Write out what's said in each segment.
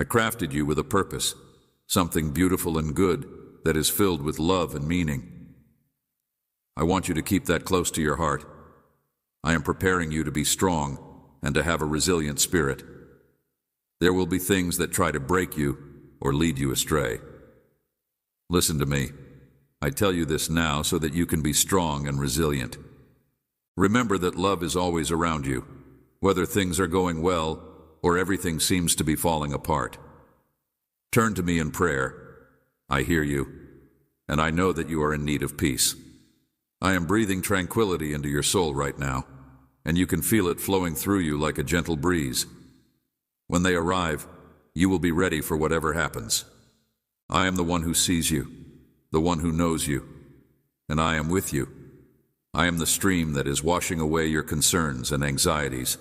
I crafted you with a purpose, something beautiful and good that is filled with love and meaning. I want you to keep that close to your heart. I am preparing you to be strong and to have a resilient spirit. There will be things that try to break you or lead you astray. Listen to me. I tell you this now so that you can be strong and resilient. Remember that love is always around you, whether things are going well or everything seems to be falling apart. Turn to me in prayer. I hear you, and I know that you are in need of peace. I am breathing tranquility into your soul right now, and you can feel it flowing through you like a gentle breeze. When they arrive, you will be ready for whatever happens. I am the one who sees you, the one who knows you, and I am with you. I am the stream that is washing away your concerns and anxieties.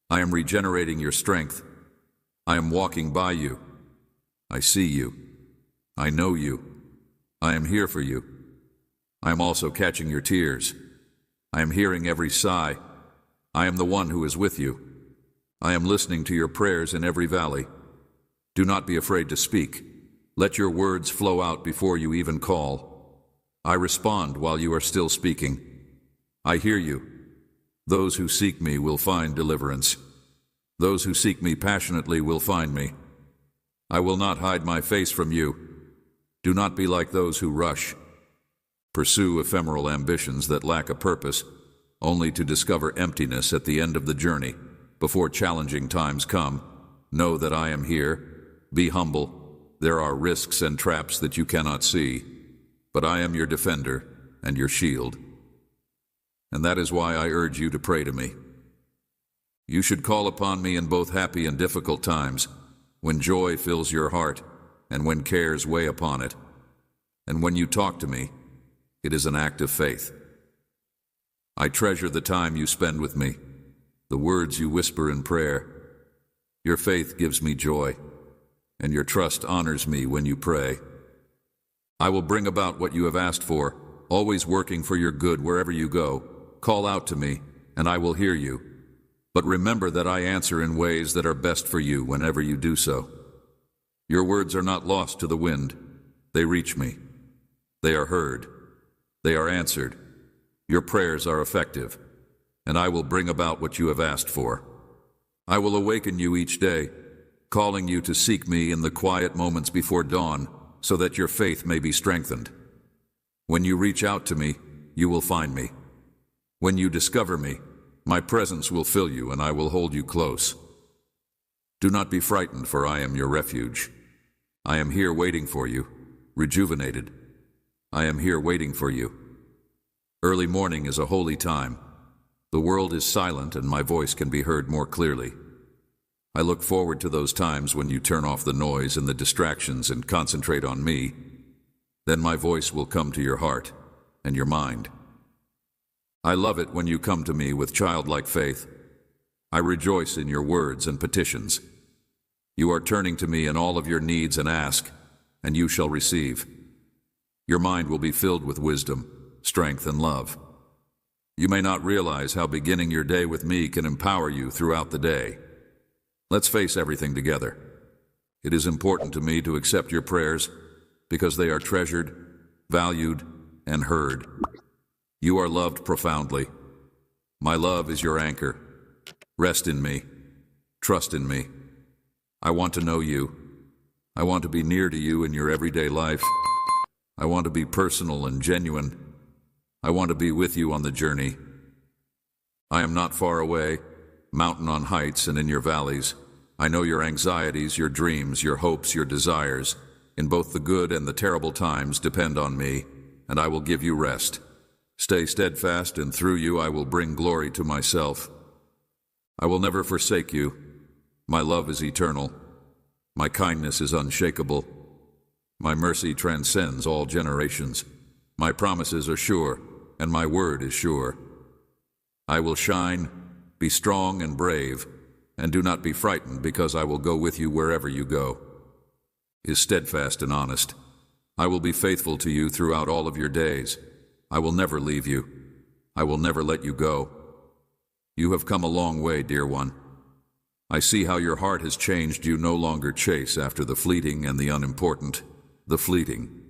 I am regenerating your strength. I am walking by you. I see you. I know you. I am here for you. I am also catching your tears. I am hearing every sigh. I am the one who is with you. I am listening to your prayers in every valley. Do not be afraid to speak. Let your words flow out before you even call. I respond while you are still speaking. I hear you. Those who seek me will find deliverance. Those who seek me passionately will find me. I will not hide my face from you. Do not be like those who rush. Pursue ephemeral ambitions that lack a purpose, only to discover emptiness at the end of the journey. Before challenging times come, know that I am here. Be humble. There are risks and traps that you cannot see, but I am your defender and your shield. And that is why I urge you to pray to me. You should call upon me in both happy and difficult times, when joy fills your heart and when cares weigh upon it. And when you talk to me, it is an act of faith. I treasure the time you spend with me, the words you whisper in prayer. Your faith gives me joy, and your trust honors me when you pray. I will bring about what you have asked for, always working for your good wherever you go. Call out to me, and I will hear you. But remember that I answer in ways that are best for you whenever you do so. Your words are not lost to the wind. They reach me. They are heard. They are answered. Your prayers are effective, and I will bring about what you have asked for. I will awaken you each day, calling you to seek me in the quiet moments before dawn, so that your faith may be strengthened. When you reach out to me, you will find me. When you discover me, my presence will fill you, and I will hold you close. Do not be frightened, for I am your refuge. I am here waiting for you, rejuvenated. I am here waiting for you. Early morning is a holy time. The world is silent, and my voice can be heard more clearly. I look forward to those times when you turn off the noise and the distractions and concentrate on me. Then my voice will come to your heart and your mind. I love it when you come to me with childlike faith. I rejoice in your words and petitions. You are turning to me in all of your needs and ask, and you shall receive. Your mind will be filled with wisdom, strength, and love. You may not realize how beginning your day with me can empower you throughout the day. Let's face everything together. It is important to me to accept your prayers because they are treasured, valued, and heard. You are loved profoundly. My love is your anchor. Rest in me. Trust in me. I want to know you. I want to be near to you in your everyday life. I want to be personal and genuine. I want to be with you on the journey. I am not far away, mountain on heights and in your valleys. I know your anxieties, your dreams, your hopes, your desires. In both the good and the terrible times, depend on me, and I will give you rest. Stay steadfast, and through you I will bring glory to myself. I will never forsake you. My love is eternal. My kindness is unshakable. My mercy transcends all generations. My promises are sure, and my word is sure. I will shine, be strong and brave, and do not be frightened, because I will go with you wherever you go. Is steadfast and honest. I will be faithful to you throughout all of your days. I will never leave you. I will never let you go. You have come a long way, dear one. I see how your heart has changed. You no longer chase after the fleeting and the unimportant, the fleeting.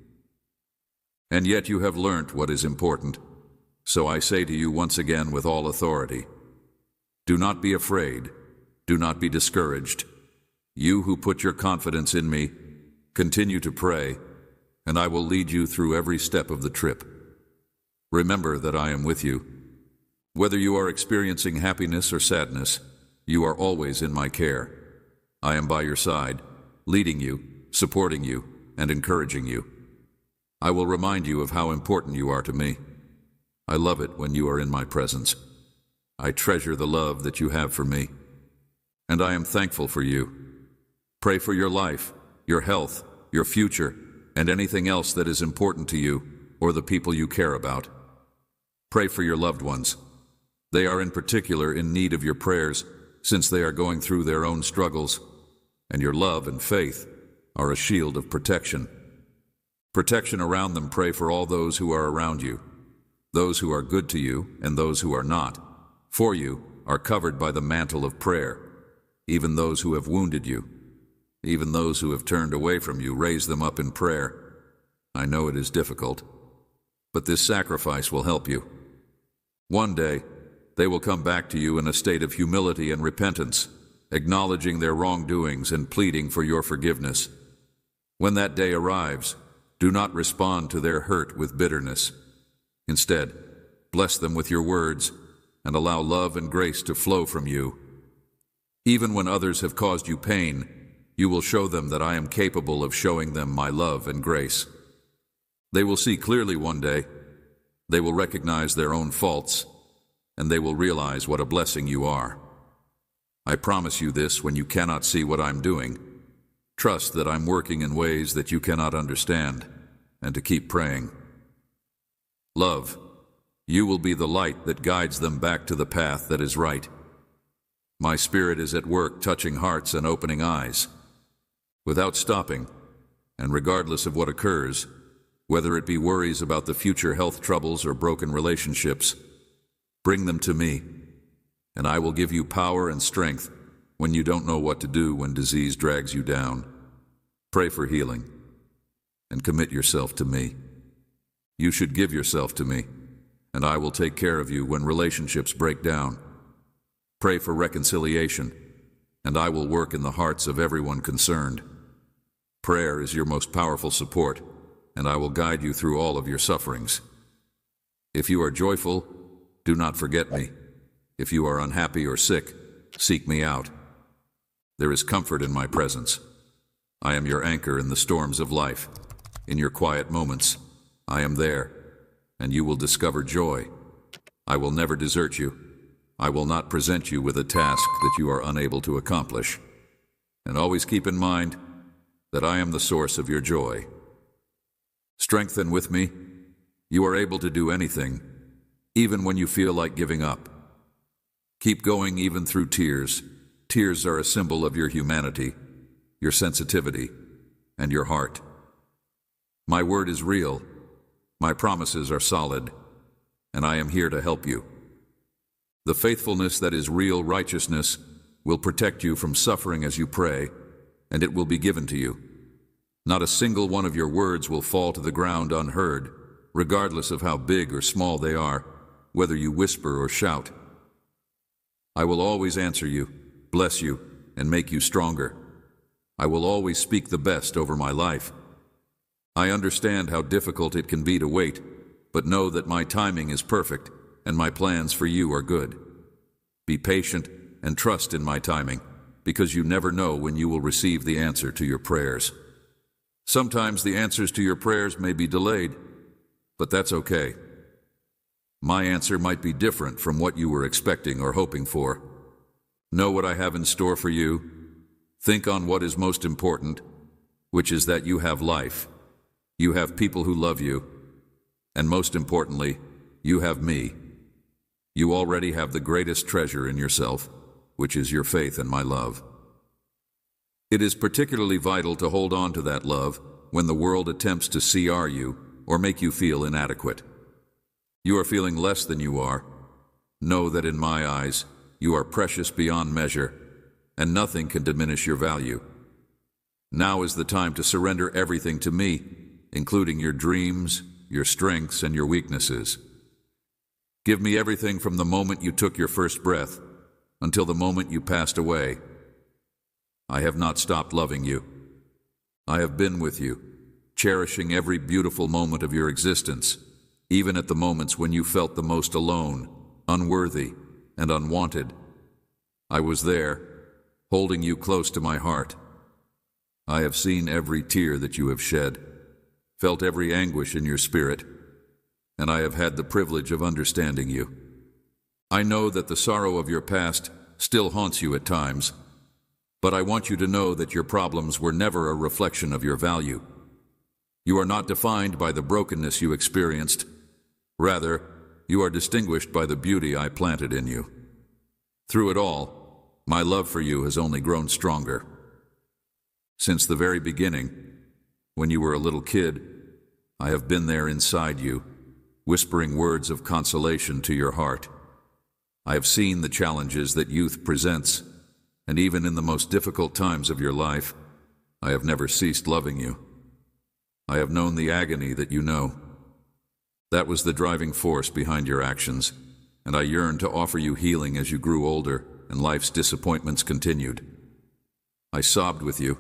And yet you have learnt what is important. So I say to you once again with all authority, do not be afraid, do not be discouraged. You who put your confidence in me, continue to pray, and I will lead you through every step of the trip. Remember that I am with you. Whether you are experiencing happiness or sadness, you are always in my care. I am by your side, leading you, supporting you, and encouraging you. I will remind you of how important you are to me. I love it when you are in my presence. I treasure the love that you have for me, and I am thankful for you. Pray for your life, your health, your future, and anything else that is important to you or the people you care about. Pray for your loved ones. They are in particular in need of your prayers, since they are going through their own struggles, and your love and faith are a shield of protection. Protection around them. Pray for all those who are around you. Those who are good to you and those who are not, for you, are covered by the mantle of prayer. Even those who have wounded you, even those who have turned away from you, raise them up in prayer. I know it is difficult, but this sacrifice will help you. One day, they will come back to you in a state of humility and repentance, acknowledging their wrongdoings and pleading for your forgiveness. When that day arrives, do not respond to their hurt with bitterness. Instead, bless them with your words and allow love and grace to flow from you. Even when others have caused you pain, you will show them that I am capable of showing them my love and grace. They will see clearly one day. They will recognize their own faults, and they will realize what a blessing you are. I promise you this when you cannot see what I'm doing. Trust that I'm working in ways that you cannot understand, and to keep praying. Love, you will be the light that guides them back to the path that is right. My Spirit is at work touching hearts and opening eyes. Without stopping, and regardless of what occurs, whether it be worries about the future, health troubles, or broken relationships, bring them to me, and I will give you power and strength when you don't know what to do when disease drags you down. Pray for healing, and commit yourself to me. You should give yourself to me, and I will take care of you when relationships break down. Pray for reconciliation, and I will work in the hearts of everyone concerned. Prayer is your most powerful support, and I will guide you through all of your sufferings. If you are joyful, do not forget me. If you are unhappy or sick, seek me out. There is comfort in my presence. I am your anchor in the storms of life. In your quiet moments, I am there, and you will discover joy. I will never desert you. I will not present you with a task that you are unable to accomplish. And always keep in mind that I am the source of your joy. Strengthen with me. You are able to do anything, even when you feel like giving up. Keep going even through tears. Tears are a symbol of your humanity, your sensitivity, and your heart. My word is real. My promises are solid, and I am here to help you. The faithfulness that is real righteousness will protect you from suffering as you pray, and it will be given to you. Not a single one of your words will fall to the ground unheard, regardless of how big or small they are, whether you whisper or shout. I will always answer you, bless you, and make you stronger. I will always speak the best over my life. I understand how difficult it can be to wait, but know that my timing is perfect, and my plans for you are good. Be patient and trust in my timing, because you never know when you will receive the answer to your prayers. Sometimes the answers to your prayers may be delayed, but that's okay. My answer might be different from what you were expecting or hoping for. Know what I have in store for you. Think on what is most important, which is that you have life. You have people who love you, and most importantly, you have me. You already have the greatest treasure in yourself, which is your faith and my love. It is particularly vital to hold on to that love when the world attempts to CR you or make you feel inadequate. You are feeling less than you are. Know that in my eyes, you are precious beyond measure, and nothing can diminish your value. Now is the time to surrender everything to me, including your dreams, your strengths, and your weaknesses. Give me everything from the moment you took your first breath until the moment you passed away. I have not stopped loving you. I have been with you, cherishing every beautiful moment of your existence, even at the moments when you felt the most alone, unworthy, and unwanted. I was there, holding you close to my heart. I have seen every tear that you have shed, felt every anguish in your spirit, and I have had the privilege of understanding you. I know that the sorrow of your past still haunts you at times, but I want you to know that your problems were never a reflection of your value. You are not defined by the brokenness you experienced. Rather, you are distinguished by the beauty I planted in you. Through it all, my love for you has only grown stronger. Since the very beginning, when you were a little kid, I have been there inside you, whispering words of consolation to your heart. I have seen the challenges that youth presents, and even in the most difficult times of your life, I have never ceased loving you. I have known the agony that you know. That was the driving force behind your actions, and I yearned to offer you healing as you grew older and life's disappointments continued. I sobbed with you,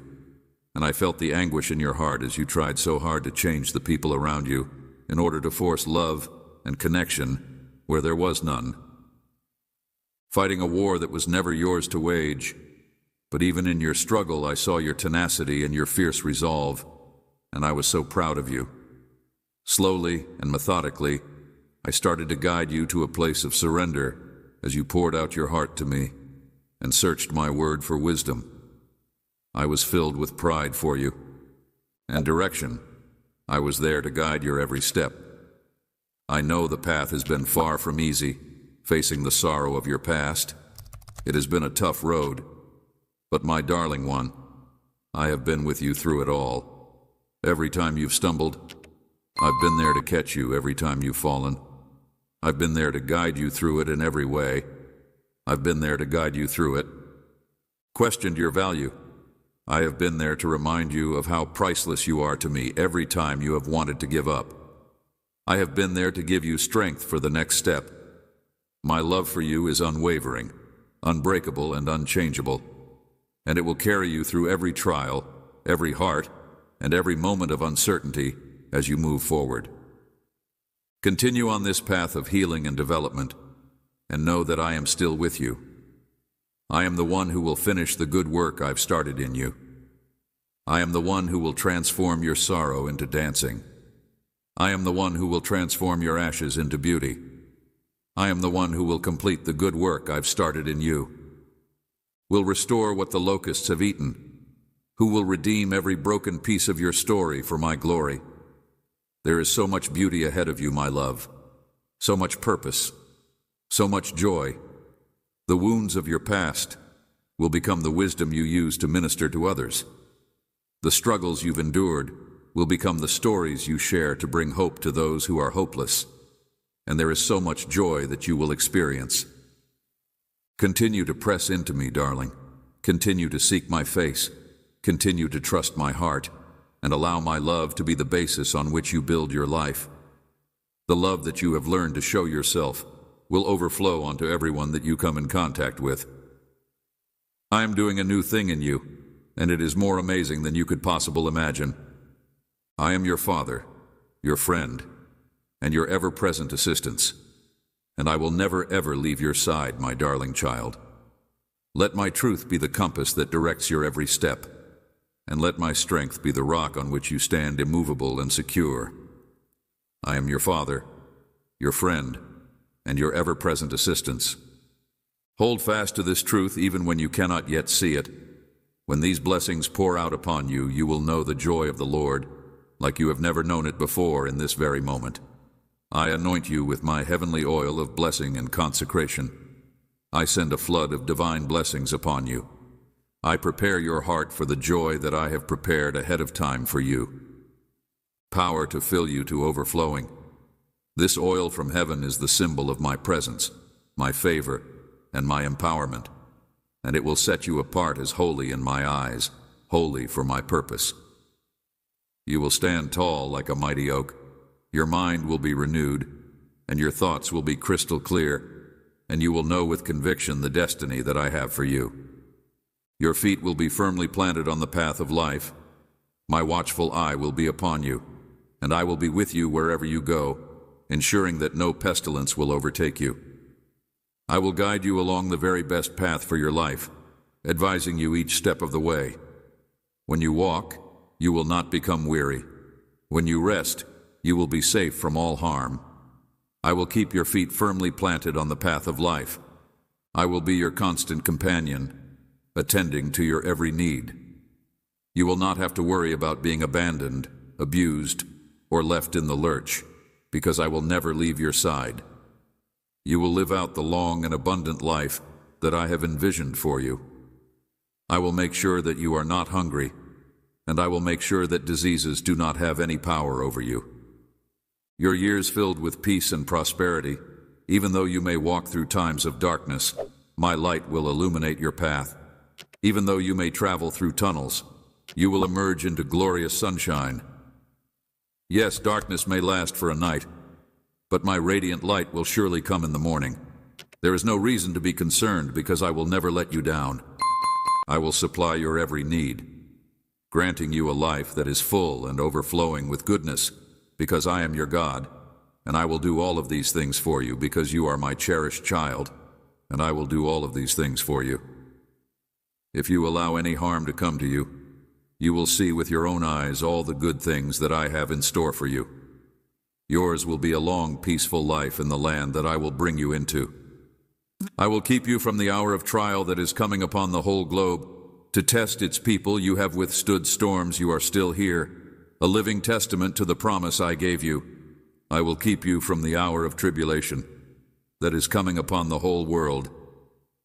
and I felt the anguish in your heart as you tried so hard to change the people around you in order to force love and connection where there was none. Fighting a war that was never yours to wage, but even in your struggle I saw your tenacity and your fierce resolve, and I was so proud of you. Slowly and methodically, I started to guide you to a place of surrender as you poured out your heart to me and searched my word for wisdom. I was filled with pride for you and direction. I was there to guide your every step. I know the path has been far from easy, facing the sorrow of your past. It has been a tough road, but my darling one, I have been with you through it all. Every time you've stumbled, I've been there to catch you every time you've fallen. I've been there to guide you through it in every way. I've been there to guide you through it. Questioned your value. I have been there to remind you of how priceless you are to me every time you have wanted to give up. I have been there to give you strength for the next step. My love for you is unwavering, unbreakable, and unchangeable, and it will carry you through every trial, every heart, and every moment of uncertainty as you move forward. Continue on this path of healing and development, and know that I am still with you. I am the one who will finish the good work I've started in you. I am the one who will transform your sorrow into dancing. I am the one who will transform your ashes into beauty. I am the one who will complete the good work I've started in you. Will restore what the locusts have eaten. Who will redeem every broken piece of your story for my glory. There is so much beauty ahead of you, my love. So much purpose. So much joy. The wounds of your past will become the wisdom you use to minister to others. The struggles you've endured will become the stories you share to bring hope to those who are hopeless. And there is so much joy that you will experience. Continue to press into me, darling. Continue to seek my face. Continue to trust my heart, and allow my love to be the basis on which you build your life. The love that you have learned to show yourself will overflow onto everyone that you come in contact with. I am doing a new thing in you, and it is more amazing than you could possibly imagine. I am your father, your friend, and your ever-present assistance, and I will never ever leave your side, my darling child. Let my truth be the compass that directs your every step, and let my strength be the rock on which you stand immovable and secure. I am your father, your friend, and your ever-present assistance. Hold fast to this truth even when you cannot yet see it. When these blessings pour out upon you, you will know the joy of the Lord, like you have never known it before in this very moment. I anoint you with my heavenly oil of blessing and consecration. I send a flood of divine blessings upon you. I prepare your heart for the joy that I have prepared ahead of time for you. Power to fill you to overflowing. This oil from heaven is the symbol of my presence, my favor, and my empowerment, and it will set you apart as holy in my eyes, holy for my purpose. You will stand tall like a mighty oak. Your mind will be renewed, and your thoughts will be crystal clear, and you will know with conviction the destiny that I have for you. Your feet will be firmly planted on the path of life. My watchful eye will be upon you, and I will be with you wherever you go, ensuring that no pestilence will overtake you. I will guide you along the very best path for your life, advising you each step of the way. When you walk, you will not become weary. When you rest, you will be safe from all harm. I will keep your feet firmly planted on the path of life. I will be your constant companion, attending to your every need. You will not have to worry about being abandoned, abused, or left in the lurch, because I will never leave your side. You will live out the long and abundant life that I have envisioned for you. I will make sure that you are not hungry, and I will make sure that diseases do not have any power over you. Your years filled with peace and prosperity, even though you may walk through times of darkness, my light will illuminate your path. Even though you may travel through tunnels, you will emerge into glorious sunshine. Yes, darkness may last for a night, but my radiant light will surely come in the morning. There is no reason to be concerned because I will never let you down. I will supply your every need, granting you a life that is full and overflowing with goodness, because I am your God, and I will do all of these things for you because you are my cherished child, and I will do all of these things for you. If you allow any harm to come to you, you will see with your own eyes all the good things that I have in store for you. Yours will be a long, peaceful life in the land that I will bring you into. I will keep you from the hour of trial that is coming upon the whole globe. To test its people, you have withstood storms, you are still here, a living testament to the promise I gave you. I will keep you from the hour of tribulation that is coming upon the whole world.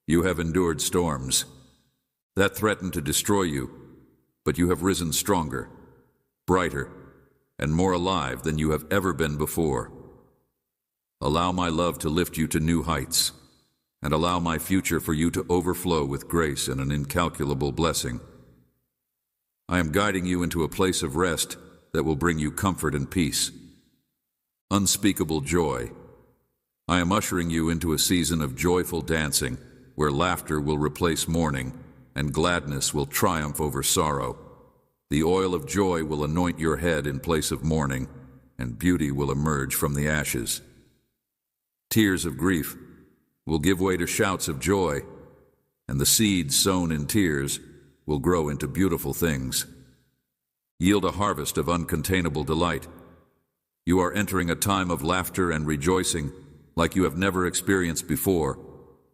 You have endured storms that threatened to destroy you, but you have risen stronger, brighter, and more alive than you have ever been before. Allow my love to lift you to new heights, and allow my future for you to overflow with grace and an incalculable blessing. I am guiding you into a place of rest that will bring you comfort and peace, unspeakable joy. I am ushering you into a season of joyful dancing, where laughter will replace mourning, and gladness will triumph over sorrow. The oil of joy will anoint your head in place of mourning, and beauty will emerge from the ashes. Tears of grief will give way to shouts of joy, and the seeds sown in tears will grow into beautiful things. Yield a harvest of uncontainable delight. You are entering a time of laughter and rejoicing like you have never experienced before.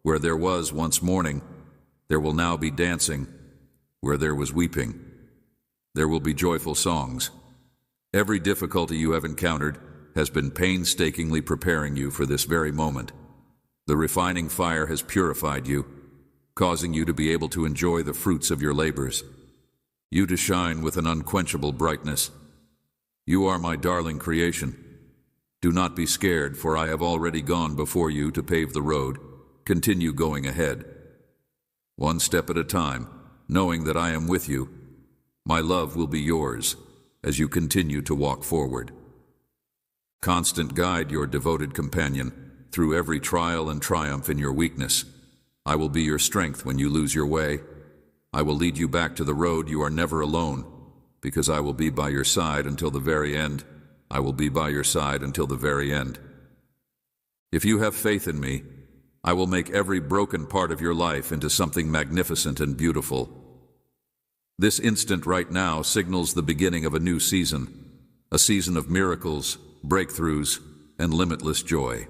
Where there was once mourning, there will now be dancing. Where there was weeping, there will be joyful songs. Every difficulty you have encountered has been painstakingly preparing you for this very moment. The refining fire has purified you, causing you to be able to enjoy the fruits of your labors, you to shine with an unquenchable brightness. You are my darling creation. Do not be scared, for I have already gone before you to pave the road. Continue going ahead, one step at a time, knowing that I am with you. My love will be yours as you continue to walk forward. Constant guide your devoted companion through every trial and triumph in your weakness. I will be your strength when you lose your way. I will lead you back to the road. You are never alone, because I will be by your side until the very end. I will be by your side until the very end. If you have faith in me, I will make every broken part of your life into something magnificent and beautiful. This instant right now signals the beginning of a new season, a season of miracles, breakthroughs, and limitless joy.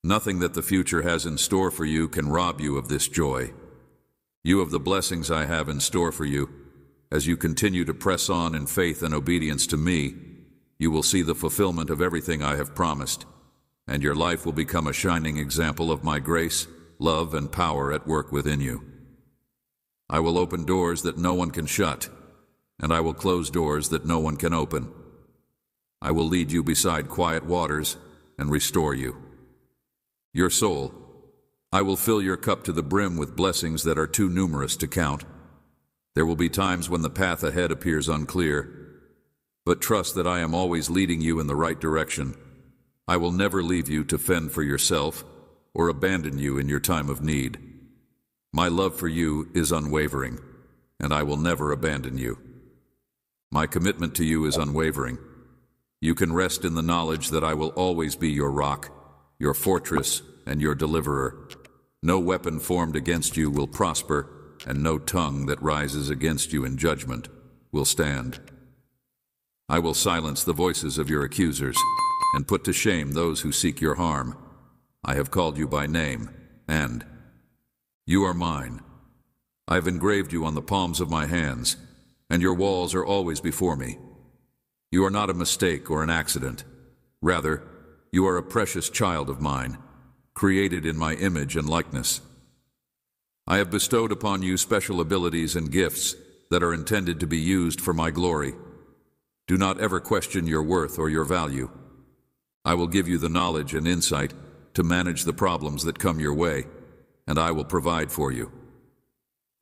Nothing that the future has in store for you can rob you of this joy. You have the blessings I have in store for you. As you continue to press on in faith and obedience to me, you will see the fulfillment of everything I have promised, and your life will become a shining example of my grace, love, and power at work within you. I will open doors that no one can shut, and I will close doors that no one can open. I will lead you beside quiet waters and restore you. Your soul, I will fill your cup to the brim with blessings that are too numerous to count. There will be times when the path ahead appears unclear, but trust that I am always leading you in the right direction. I will never leave you to fend for yourself or abandon you in your time of need. My love for you is unwavering, and I will never abandon you. My commitment to you is unwavering. You can rest in the knowledge that I will always be your rock, your fortress, and your deliverer. No weapon formed against you will prosper, and no tongue that rises against you in judgment will stand. I will silence the voices of your accusers and put to shame those who seek your harm. I have called you by name, and you are mine. I have engraved you on the palms of my hands, and your walls are always before me. You are not a mistake or an accident. Rather, you are a precious child of mine, created in my image and likeness. I have bestowed upon you special abilities and gifts that are intended to be used for my glory. Do not ever question your worth or your value. I will give you the knowledge and insight to manage the problems that come your way, and I will provide for you.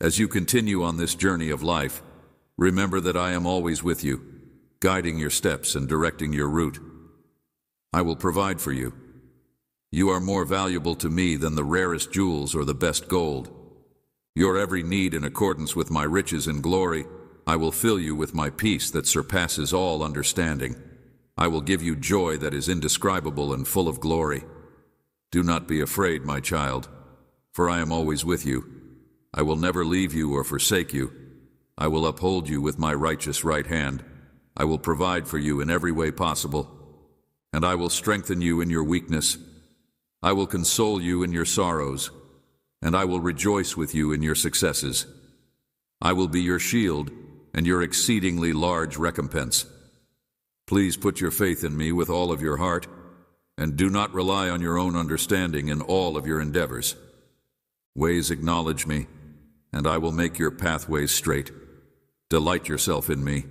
As you continue on this journey of life, remember that I am always with you, guiding your steps and directing your route. I will provide for you. You are more valuable to me than the rarest jewels or the best gold. Your every need in accordance with my riches and glory, I will fill you with my peace that surpasses all understanding. I will give you joy that is indescribable and full of glory. Do not be afraid, my child, for I am always with you. I will never leave you or forsake you. I will uphold you with my righteous right hand. I will provide for you in every way possible, and I will strengthen you in your weakness. I will console you in your sorrows, and I will rejoice with you in your successes. I will be your shield and your exceedingly large recompense. Please put your faith in me with all of your heart, and do not rely on your own understanding in all of your endeavors. Ways acknowledge me, and I will make your pathways straight. Delight yourself in me,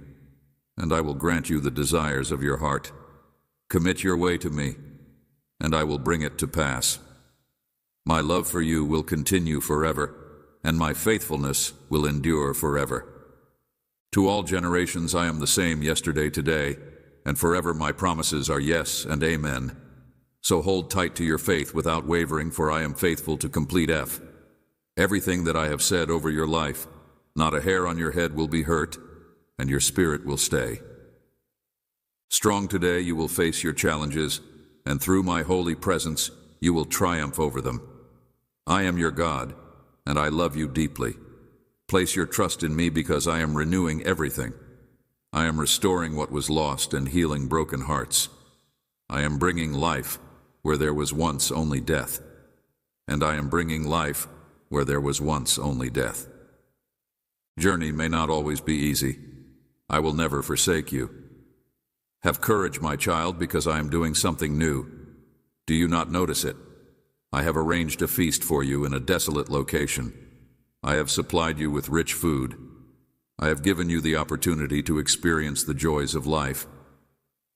and I will grant you the desires of your heart. Commit your way to me, and I will bring it to pass. My love for you will continue forever, and my faithfulness will endure forever. To all generations I am the same yesterday, today, and forever my promises are yes and amen. So hold tight to your faith without wavering, for I am faithful to complete F. Everything that I have said over your life, not a hair on your head will be hurt, and your spirit will stay. Strong today you will face your challenges, and through my holy presence you will triumph over them. I am your God, and I love you deeply. Place your trust in me because I am renewing everything. I am restoring what was lost and healing broken hearts. I am bringing life where there was once only death, and I am bringing life where there was once only death. Journey may not always be easy. I will never forsake you. Have courage, my child, because I am doing something new. Do you not notice it? I have arranged a feast for you in a desolate location. I have supplied you with rich food. I have given you the opportunity to experience the joys of life.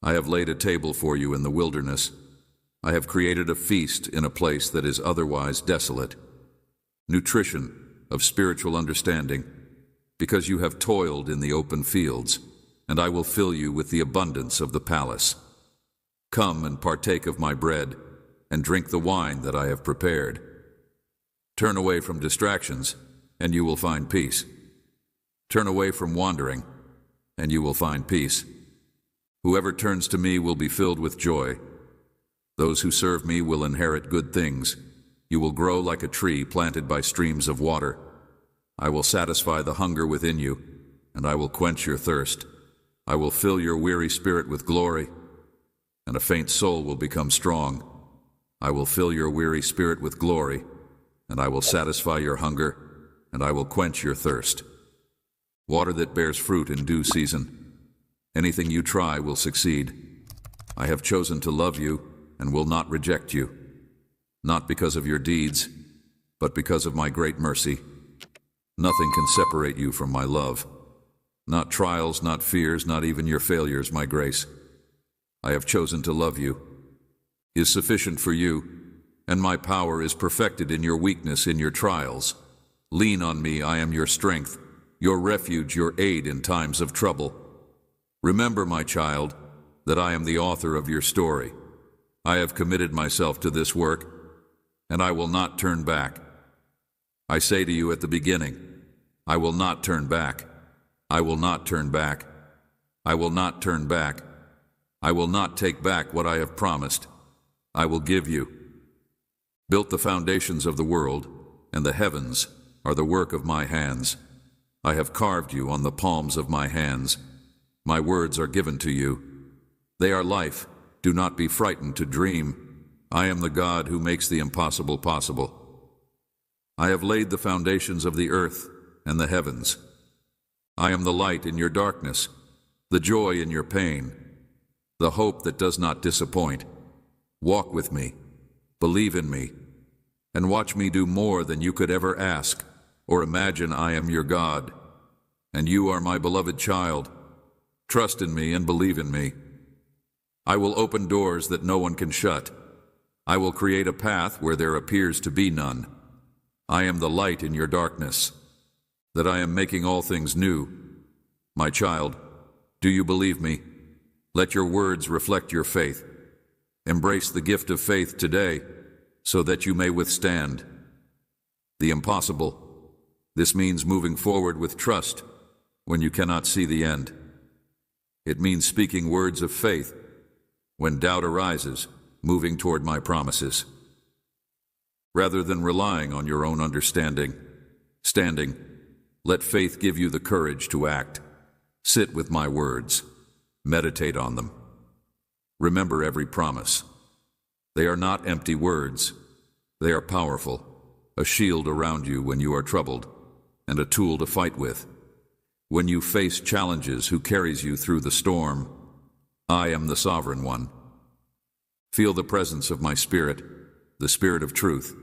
I have laid a table for you in the wilderness. I have created a feast in a place that is otherwise desolate. Nutrition of spiritual understanding, because you have toiled in the open fields, and I will fill you with the abundance of the palace. Come and partake of my bread, and drink the wine that I have prepared. Turn away from distractions, and you will find peace. Turn away from wandering, and you will find peace. Whoever turns to me will be filled with joy. Those who serve me will inherit good things. You will grow like a tree planted by streams of water. I will satisfy the hunger within you, and I will quench your thirst. I will fill your weary spirit with glory, and a faint soul will become strong. I will fill your weary spirit with glory, and I will satisfy your hunger, and I will quench your thirst. Water that bears fruit in due season. Anything you try will succeed. I have chosen to love you and will not reject you, not because of your deeds, but because of my great mercy. Nothing can separate you from my love. Not trials, not fears, not even your failures, my grace. I have chosen to love you, is sufficient for you, and my power is perfected in your weakness, in your trials. Lean on me, I am your strength, your refuge, your aid in times of trouble. Remember, my child, that I am the author of your story. I have committed myself to this work, and I will not turn back. I say to you at the beginning, I will not turn back. I will not turn back. I will not turn back. I will not take back what I have promised. I will give you. Built the foundations of the world, and the heavens are the work of my hands. I have carved you on the palms of my hands. My words are given to you. They are life. Do not be frightened to dream. I am the God who makes the impossible possible. I have laid the foundations of the earth and the heavens. I am the light in your darkness, the joy in your pain, the hope that does not disappoint. Walk with me, believe in me, and watch me do more than you could ever ask or imagine. I am your God, and you are my beloved child. Trust in me and believe in me. I will open doors that no one can shut. I will create a path where there appears to be none. I am the light in your darkness, that I am making all things new. My child, do you believe me? Let your words reflect your faith. Embrace the gift of faith today, so that you may withstand the impossible. This means moving forward with trust when you cannot see the end. It means speaking words of faith when doubt arises, moving toward my promises. Rather than relying on your own understanding, standing, let faith give you the courage to act. Sit with my words. Meditate on them. Remember every promise. They are not empty words. They are powerful, a shield around you when you are troubled, and a tool to fight with. When you face challenges, who carries you through the storm? I am the Sovereign One. Feel the presence of my Spirit, the Spirit of truth.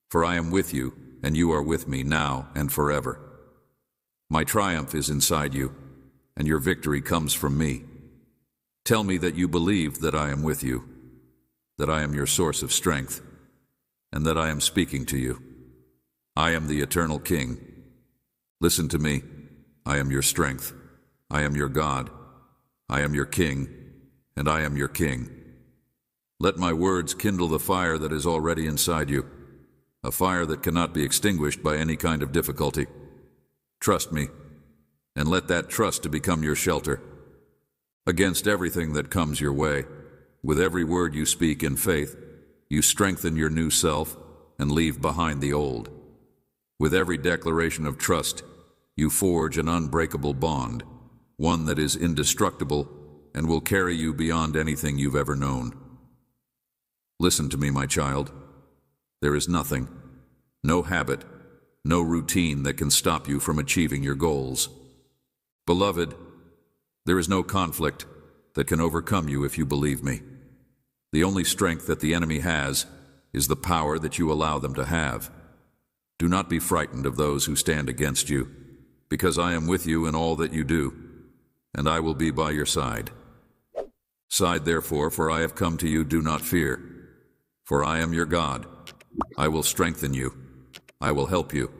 For I am with you, and you are with me now and forever. My triumph is inside you, and your victory comes from me. Tell me that you believe that I am with you, that I am your source of strength, and that I am speaking to you. I am the eternal King. Listen to me. I am your strength. I am your God. I am your King, and I am your King. Let my words kindle the fire that is already inside you, a fire that cannot be extinguished by any kind of difficulty. Trust me, and let that trust to become your shelter against everything that comes your way. With every word you speak in faith, you strengthen your new self and leave behind the old. With every declaration of trust, you forge an unbreakable bond, one that is indestructible and will carry you beyond anything you've ever known. Listen to me, my child. There is nothing, no habit, no routine that can stop you from achieving your goals. Beloved, there is no conflict that can overcome you if you believe me. The only strength that the enemy has is the power that you allow them to have. Do not be frightened of those who stand against you, because I am with you in all that you do, and I will be by your side. Side therefore, for I have come to you, do not fear. For I am your God. I will strengthen you. I will help you.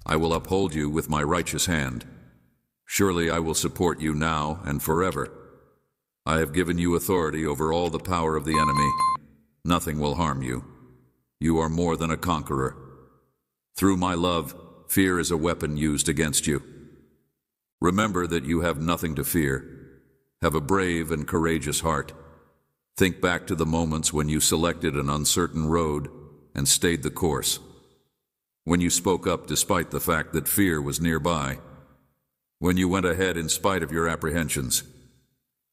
I will uphold you with my righteous hand. Surely I will support you now and forever. I have given you authority over all the power of the enemy. Nothing will harm you. You are more than a conqueror. Through my love, fear is a weapon used against you. Remember that you have nothing to fear. Have a brave and courageous heart. Think back to the moments when you selected an uncertain road and stayed the course. When you spoke up despite the fact that fear was nearby. When you went ahead in spite of your apprehensions.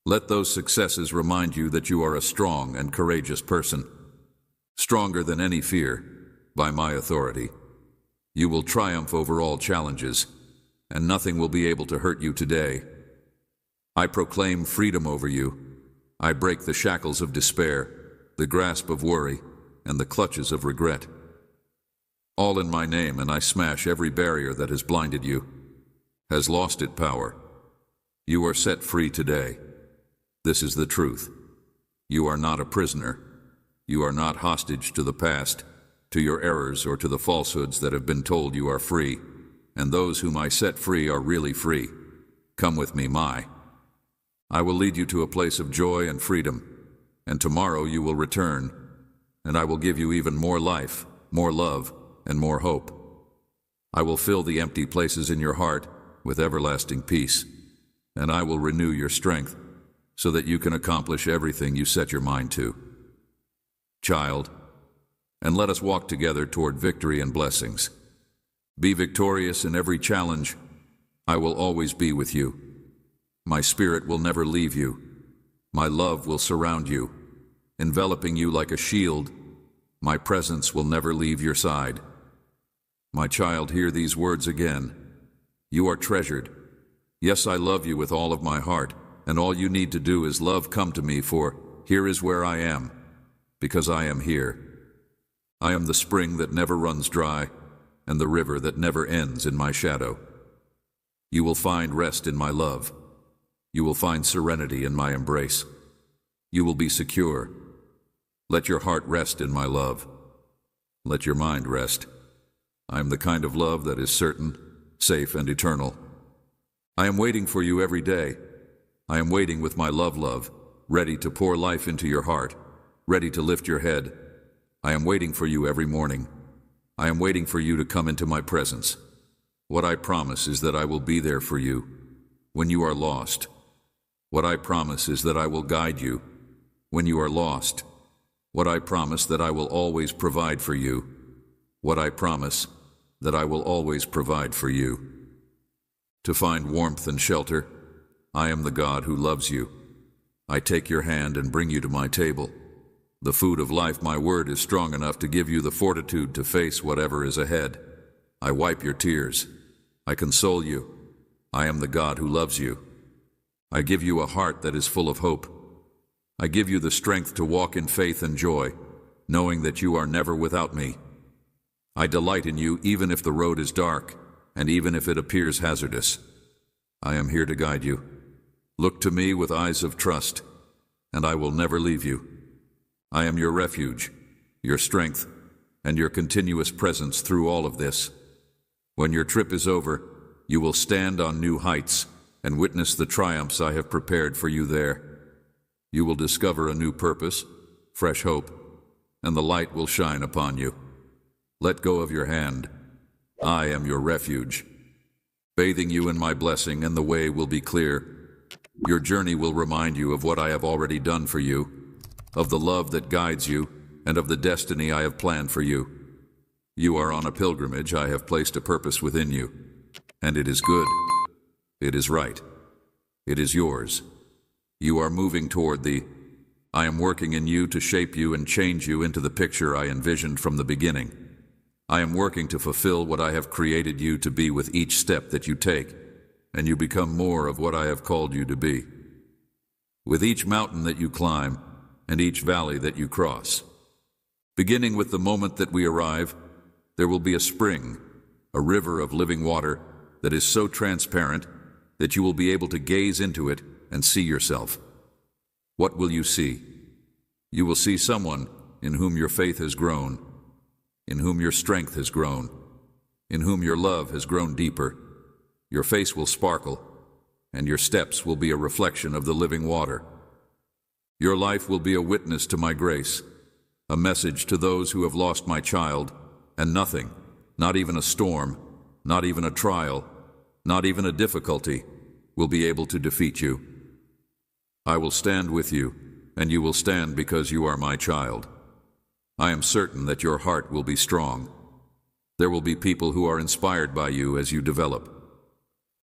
Let those successes remind you that you are a strong and courageous person. Stronger than any fear, by my authority. You will triumph over all challenges, and nothing will be able to hurt you today. I proclaim freedom over you. I break the shackles of despair, the grasp of worry, and the clutches of regret. All in my name, and I smash every barrier that has blinded you, has lost its power. You are set free today. This is the truth. You are not a prisoner. You are not hostage to the past, to your errors or to the falsehoods that have been told you are free, and those whom I set free are really free. Come with me, Mai. I will lead you to a place of joy and freedom, and tomorrow you will return, and I will give you even more life, more love, and more hope. I will fill the empty places in your heart with everlasting peace, and I will renew your strength so that you can accomplish everything you set your mind to. Child, and let us walk together toward victory and blessings. Be victorious in every challenge. I will always be with you. My spirit will never leave you. My love will surround you, enveloping you like a shield. My presence will never leave your side. My child, hear these words again. You are treasured. Yes, I love you with all of my heart, and all you need to do is love come to me, for here is where I am, because I am here. I am the spring that never runs dry, and the river that never ends in my shadow. You will find rest in my love. You will find serenity in my embrace. You will be secure. Let your heart rest in my love. Let your mind rest. I am the kind of love that is certain, safe, and eternal. I am waiting for you every day. I am waiting with my love, ready to pour life into your heart, ready to lift your head. I am waiting for you every morning. I am waiting for you to come into my presence. What I promise is that I will be there for you when you are lost. What I promise is that I will guide you when you are lost. What I promise that I will always provide for you. What I promise that I will always provide for you. To find warmth and shelter, I am the God who loves you. I take your hand and bring you to my table. The food of life, my word, is strong enough to give you the fortitude to face whatever is ahead. I wipe your tears. I console you. I am the God who loves you. I give you a heart that is full of hope. I give you the strength to walk in faith and joy, knowing that you are never without me. I delight in you even if the road is dark, and even if it appears hazardous. I am here to guide you. Look to me with eyes of trust, and I will never leave you. I am your refuge, your strength, and your continuous presence through all of this. When your trip is over, you will stand on new heights and witness the triumphs I have prepared for you there. You will discover a new purpose, fresh hope, and the light will shine upon you. Let go of your hand. I am your refuge, bathing you in my blessing, and the way will be clear. Your journey will remind you of what I have already done for you, of the love that guides you, and of the destiny I have planned for you. You are on a pilgrimage. I have placed a purpose within you, and it is good. It is right. It is yours. You are moving toward I am working in you to shape you and change you into the picture I envisioned from the beginning. I am working to fulfill what I have created you to be with each step that you take, and you become more of what I have called you to be. With each mountain that you climb, and each valley that you cross. Beginning with the moment that we arrive, there will be a spring, a river of living water that is so transparent that you will be able to gaze into it and see yourself. What will you see? You will see someone in whom your faith has grown, in whom your strength has grown, in whom your love has grown deeper. Your face will sparkle, and your steps will be a reflection of the living water. Your life will be a witness to my grace, a message to those who have lost my child, and nothing, not even a storm, not even a trial, not even a difficulty, will be able to defeat you. I will stand with you, and you will stand because you are my child. I am certain that your heart will be strong. There will be people who are inspired by you as you develop.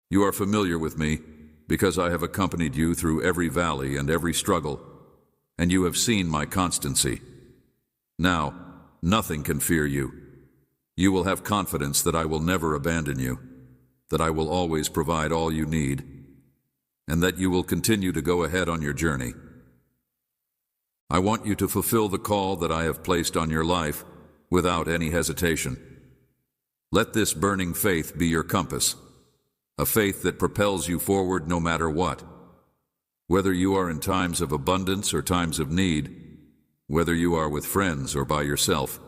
You are familiar with me because I have accompanied you through every valley and every struggle, and you have seen my constancy. Now, nothing can fear you. You will have confidence that I will never abandon you, that I will always provide all you need, and that you will continue to go ahead on your journey. I want you to fulfill the call that I have placed on your life without any hesitation. Let this burning faith be your compass, a faith that propels you forward no matter what. Whether you are in times of abundance or times of need, Whether you are with friends or by yourself,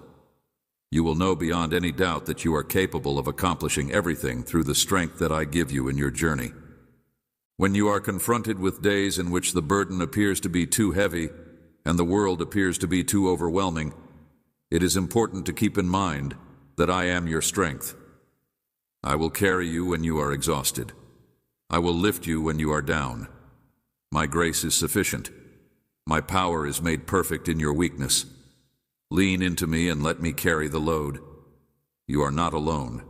you will know beyond any doubt that you are capable of accomplishing everything through the strength that I give you in your journey. When you are confronted with days in which the burden appears to be too heavy and the world appears to be too overwhelming, it is important to keep in mind that I am your strength. I will carry you when you are exhausted. I will lift you when you are down. My grace is sufficient. My power is made perfect in your weakness. Lean into me and let me carry the load. You are not alone.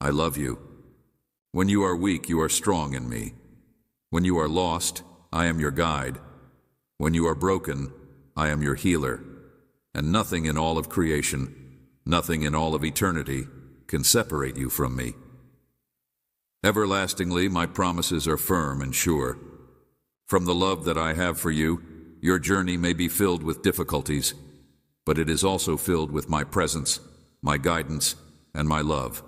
I love you. When you are weak, you are strong in me. When you are lost, I am your guide. When you are broken, I am your healer. And nothing in all of creation, nothing in all of eternity, can separate you from me. Everlastingly, my promises are firm and sure. From the love that I have for you, your journey may be filled with difficulties, but it is also filled with my presence, my guidance, and my love.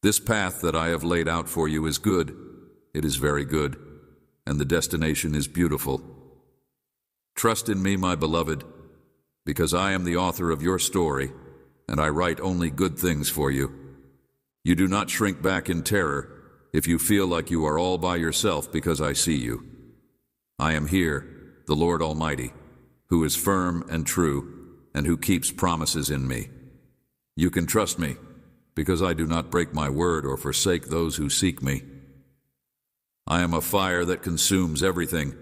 This path that I have laid out for you is good. It is very good, and the destination is beautiful. Trust in me, my beloved, because I am the author of your story, and I write only good things for you. You do not shrink back in terror if you feel like you are all by yourself, because I see you. I am here, the Lord Almighty, who is firm and true, and who keeps promises in me. You can trust me, because I do not break my word or forsake those who seek me. I am a fire that consumes everything,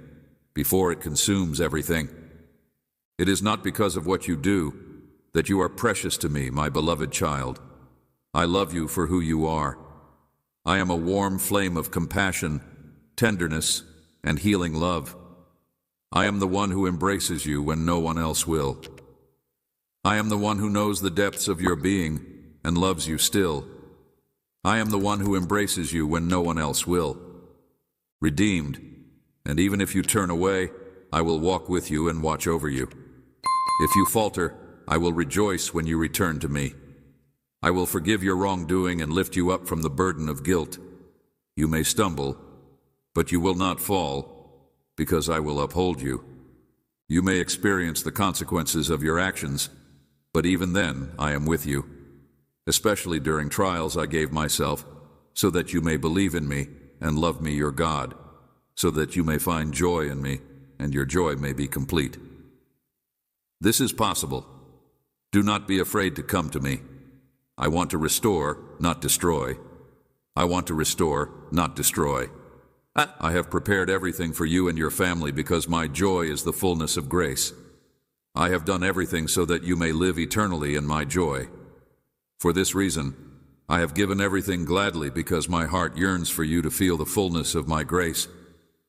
before it consumes everything. It is not because of what you do that you are precious to me, my beloved child. I love you for who you are. I am a warm flame of compassion, tenderness, and healing love. I am the one who embraces you when no one else will. I am the one who knows the depths of your being and loves you still. I am the one who embraces you when no one else will. Redeemed, and even if you turn away, I will walk with you and watch over you. If you falter, I will rejoice when you return to me. I will forgive your wrongdoing and lift you up from the burden of guilt. You may stumble, but you will not fall, because I will uphold you. You may experience the consequences of your actions, but even then I am with you. Especially during trials I gave myself, so that you may believe in me and love me, your God, so that you may find joy in me, and your joy may be complete. This is possible. Do not be afraid to come to me. I want to restore, not destroy. I want to restore, not destroy. I have prepared everything for you and your family because my joy is the fullness of grace. I have done everything so that you may live eternally in my joy. For this reason, I have given everything gladly because my heart yearns for you to feel the fullness of my grace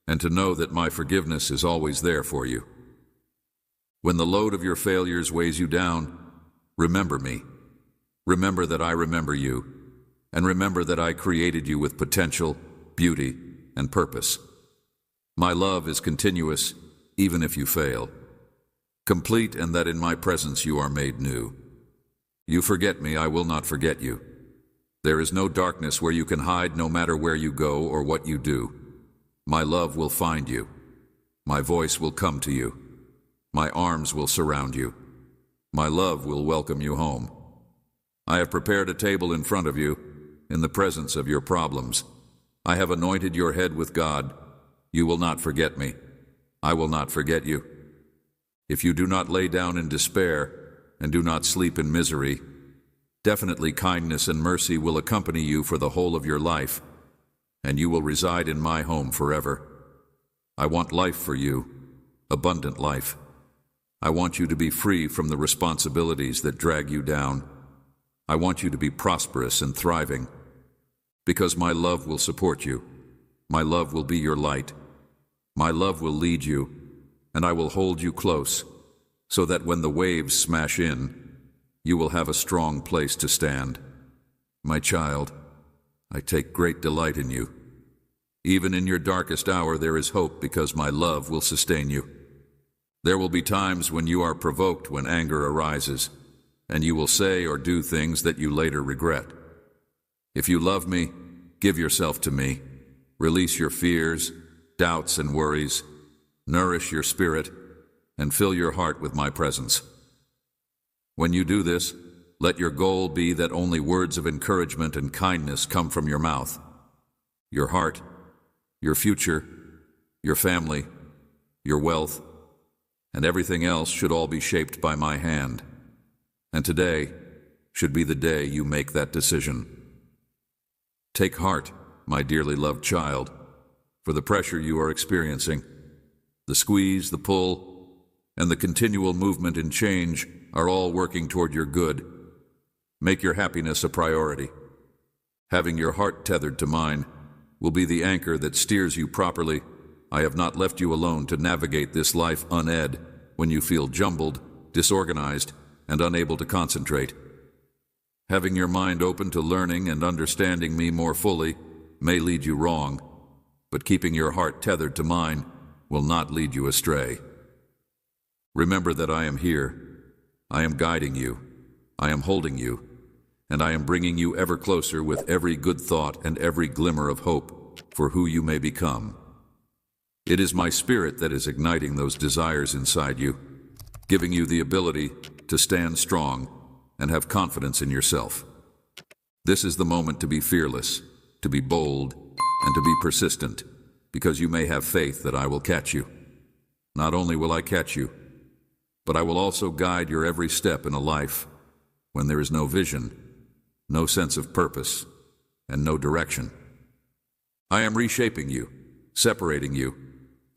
and to know that my forgiveness is always there for you. When the load of your failures weighs you down, remember me. Remember that I remember you, and remember that I created you with potential, beauty, and purpose. My love is continuous, even if you fail. Complete, and that in my presence you are made new. You forget me, I will not forget you. There is no darkness where you can hide, no matter where you go or what you do. My love will find you. My voice will come to you. My arms will surround you. My love will welcome you home. I have prepared a table in front of you, in the presence of your problems. I have anointed your head with God. You will not forget me. I will not forget you. If you do not lay down in despair and do not sleep in misery, definitely kindness and mercy will accompany you for the whole of your life, and you will reside in my home forever. I want life for you, abundant life. I want you to be free from the responsibilities that drag you down. I want you to be prosperous and thriving, because my love will support you. My love will be your light. My love will lead you, and I will hold you close, so that when the waves smash in, you will have a strong place to stand. My child, I take great delight in you. Even in your darkest hour there is hope, because my love will sustain you. There will be times when you are provoked, when anger arises, and you will say or do things that you later regret. If you love me, give yourself to me. Release your fears, doubts, and worries. Nourish your spirit, and fill your heart with my presence. When you do this, let your goal be that only words of encouragement and kindness come from your mouth. Your heart, your future, your family, your wealth, and everything else should all be shaped by my hand. And today should be the day you make that decision. Take heart, my dearly loved child, for the pressure you are experiencing. The squeeze, the pull, and the continual movement and change are all working toward your good. Make your happiness a priority. Having your heart tethered to mine will be the anchor that steers you properly. I have not left you alone to navigate this life uned when you feel jumbled, disorganized, and unable to concentrate. Having your mind open to learning and understanding me more fully may lead you wrong, but keeping your heart tethered to mine will not lead you astray. Remember that I am here. I am guiding you. I am holding you. And I am bringing you ever closer with every good thought and every glimmer of hope for who you may become. It is my spirit that is igniting those desires inside you, giving you the ability to stand strong and have confidence in yourself. This is the moment to be fearless, to be bold, and to be persistent, because you may have faith that I will catch you. Not only will I catch you, but I will also guide your every step in a life when there is no vision, no sense of purpose, and no direction. I am reshaping you, separating you,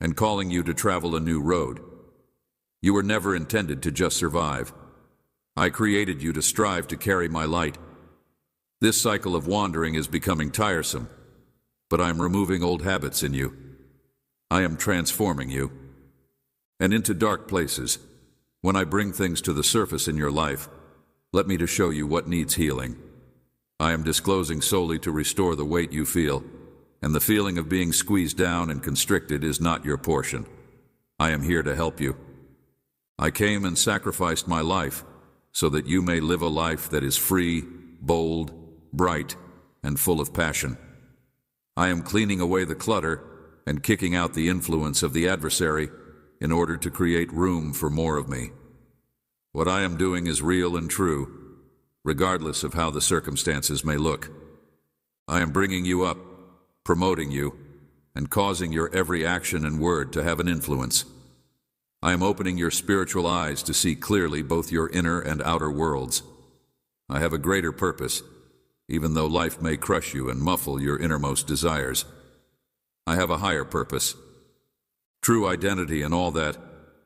and calling you to travel a new road. You were never intended to just survive. I created you to strive to carry my light. This cycle of wandering is becoming tiresome, but I am removing old habits in you. I am transforming you. And into dark places, when I bring things to the surface in your life, let me to show you what needs healing. I am disclosing solely to restore the weight you feel, and the feeling of being squeezed down and constricted is not your portion. I am here to help you. I came and sacrificed my life so that you may live a life that is free, bold, bright, and full of passion. I am cleaning away the clutter and kicking out the influence of the adversary in order to create room for more of me. What I am doing is real and true, regardless of how the circumstances may look. I am bringing you up, promoting you, and causing your every action and word to have an influence. I am opening your spiritual eyes to see clearly both your inner and outer worlds. I have a greater purpose, even though life may crush you and muffle your innermost desires. I have a higher purpose. True identity and all that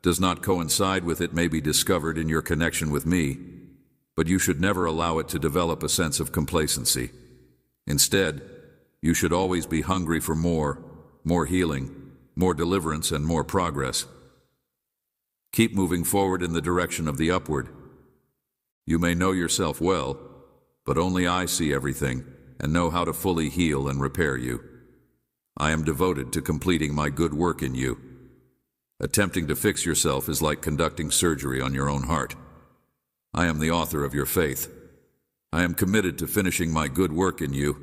does not coincide with it may be discovered in your connection with me, but you should never allow it to develop a sense of complacency. Instead, you should always be hungry for more healing, more deliverance, and more progress. Keep moving forward in the direction of the upward. You may know yourself well, but only I see everything and know how to fully heal and repair you. I am devoted to completing my good work in you. Attempting to fix yourself is like conducting surgery on your own heart. I am the author of your faith. I am committed to finishing my good work in you.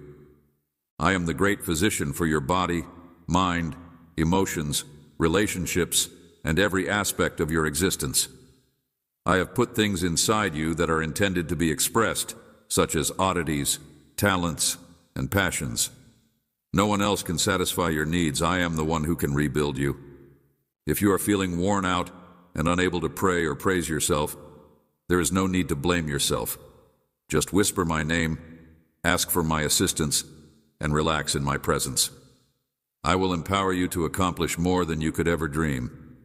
I am the great physician for your body, mind, emotions, relationships, and every aspect of your existence. I have put things inside you that are intended to be expressed, such as oddities, talents, and passions. No one else can satisfy your needs. I am the one who can rebuild you. If you are feeling worn out and unable to pray or praise yourself, there is no need to blame yourself. Just whisper my name, ask for my assistance, and relax in my presence. I will empower you to accomplish more than you could ever dream.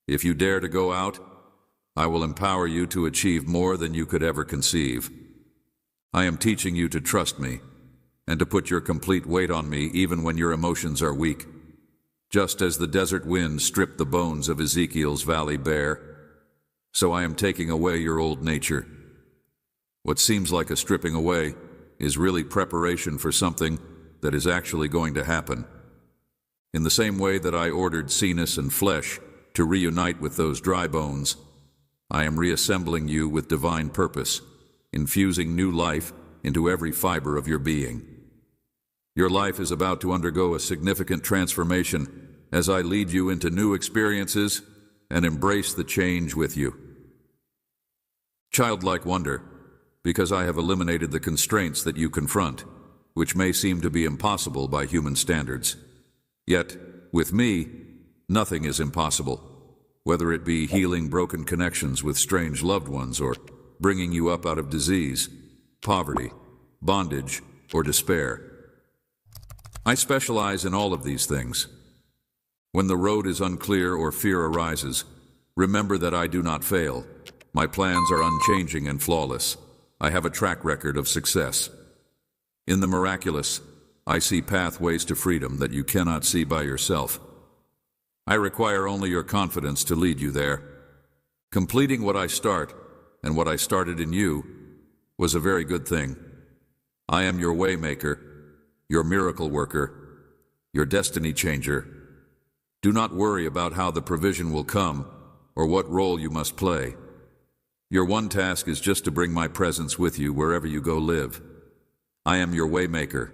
If you dare to go out, I will empower you to achieve more than you could ever conceive. I am teaching you to trust me and to put your complete weight on me even when your emotions are weak. Just as the desert wind stripped the bones of Ezekiel's valley bare, so I am taking away your old nature. What seems like a stripping away is really preparation for something that is actually going to happen. In the same way that I ordered Cenas and flesh to reunite with those dry bones, I am reassembling you with divine purpose, infusing new life into every fiber of your being. Your life is about to undergo a significant transformation as I lead you into new experiences and embrace the change with you. Childlike wonder, because I have eliminated the constraints that you confront, which may seem to be impossible by human standards. Yet, with me, nothing is impossible, whether it be healing broken connections with strange loved ones or bringing you up out of disease, poverty, bondage, or despair. I specialize in all of these things. When the road is unclear or fear arises, remember that I do not fail. My plans are unchanging and flawless. I have a track record of success. In the miraculous, I see pathways to freedom that you cannot see by yourself. I require only your confidence to lead you there. Completing what I start, and what I started in you, was a very good thing. I am your waymaker, your miracle worker, your destiny changer. Do not worry about how the provision will come or what role you must play. Your one task is just to bring my presence with you wherever you go live. I am your waymaker,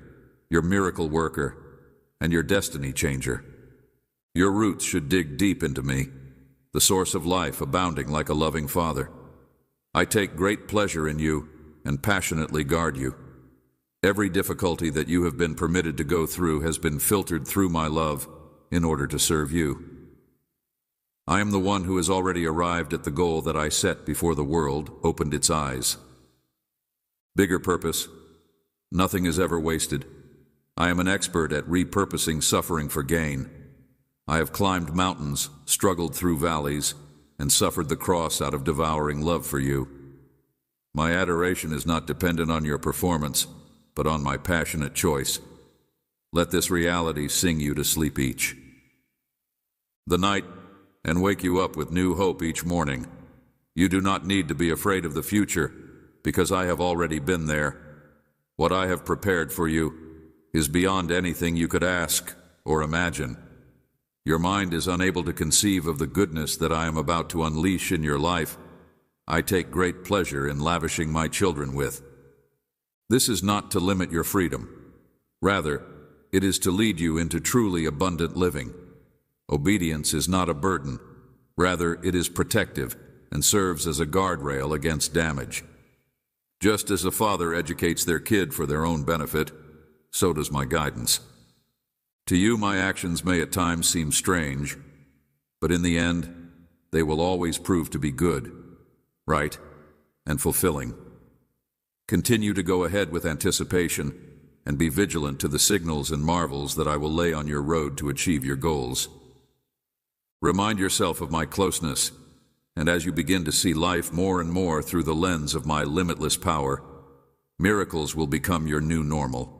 your miracle worker, and your destiny changer. Your roots should dig deep into me, the source of life abounding like a loving father. I take great pleasure in you and passionately guard you. Every difficulty that you have been permitted to go through has been filtered through my love in order to serve you. I am the one who has already arrived at the goal that I set before the world opened its eyes. Bigger purpose. Nothing is ever wasted. I am an expert at repurposing suffering for gain. I have climbed mountains, struggled through valleys, and suffered the cross out of devouring love for you. My adoration is not dependent on your performance, but on my passionate choice. Let this reality sing you to sleep each the night and wake you up with new hope each morning. You do not need to be afraid of the future, because I have already been there. What I have prepared for you is beyond anything you could ask or imagine. Your mind is unable to conceive of the goodness that I am about to unleash in your life. I take great pleasure in lavishing my children with. This is not to limit your freedom. Rather, it is to lead you into truly abundant living. Obedience is not a burden. Rather, it is protective and serves as a guardrail against damage. Just as a father educates their kid for their own benefit, so does my guidance. To you, my actions may at times seem strange, but in the end, they will always prove to be good, right, and fulfilling. Continue to go ahead with anticipation and be vigilant to the signals and marvels that I will lay on your road to achieve your goals. Remind yourself of my closeness, and as you begin to see life more and more through the lens of my limitless power, miracles will become your new normal.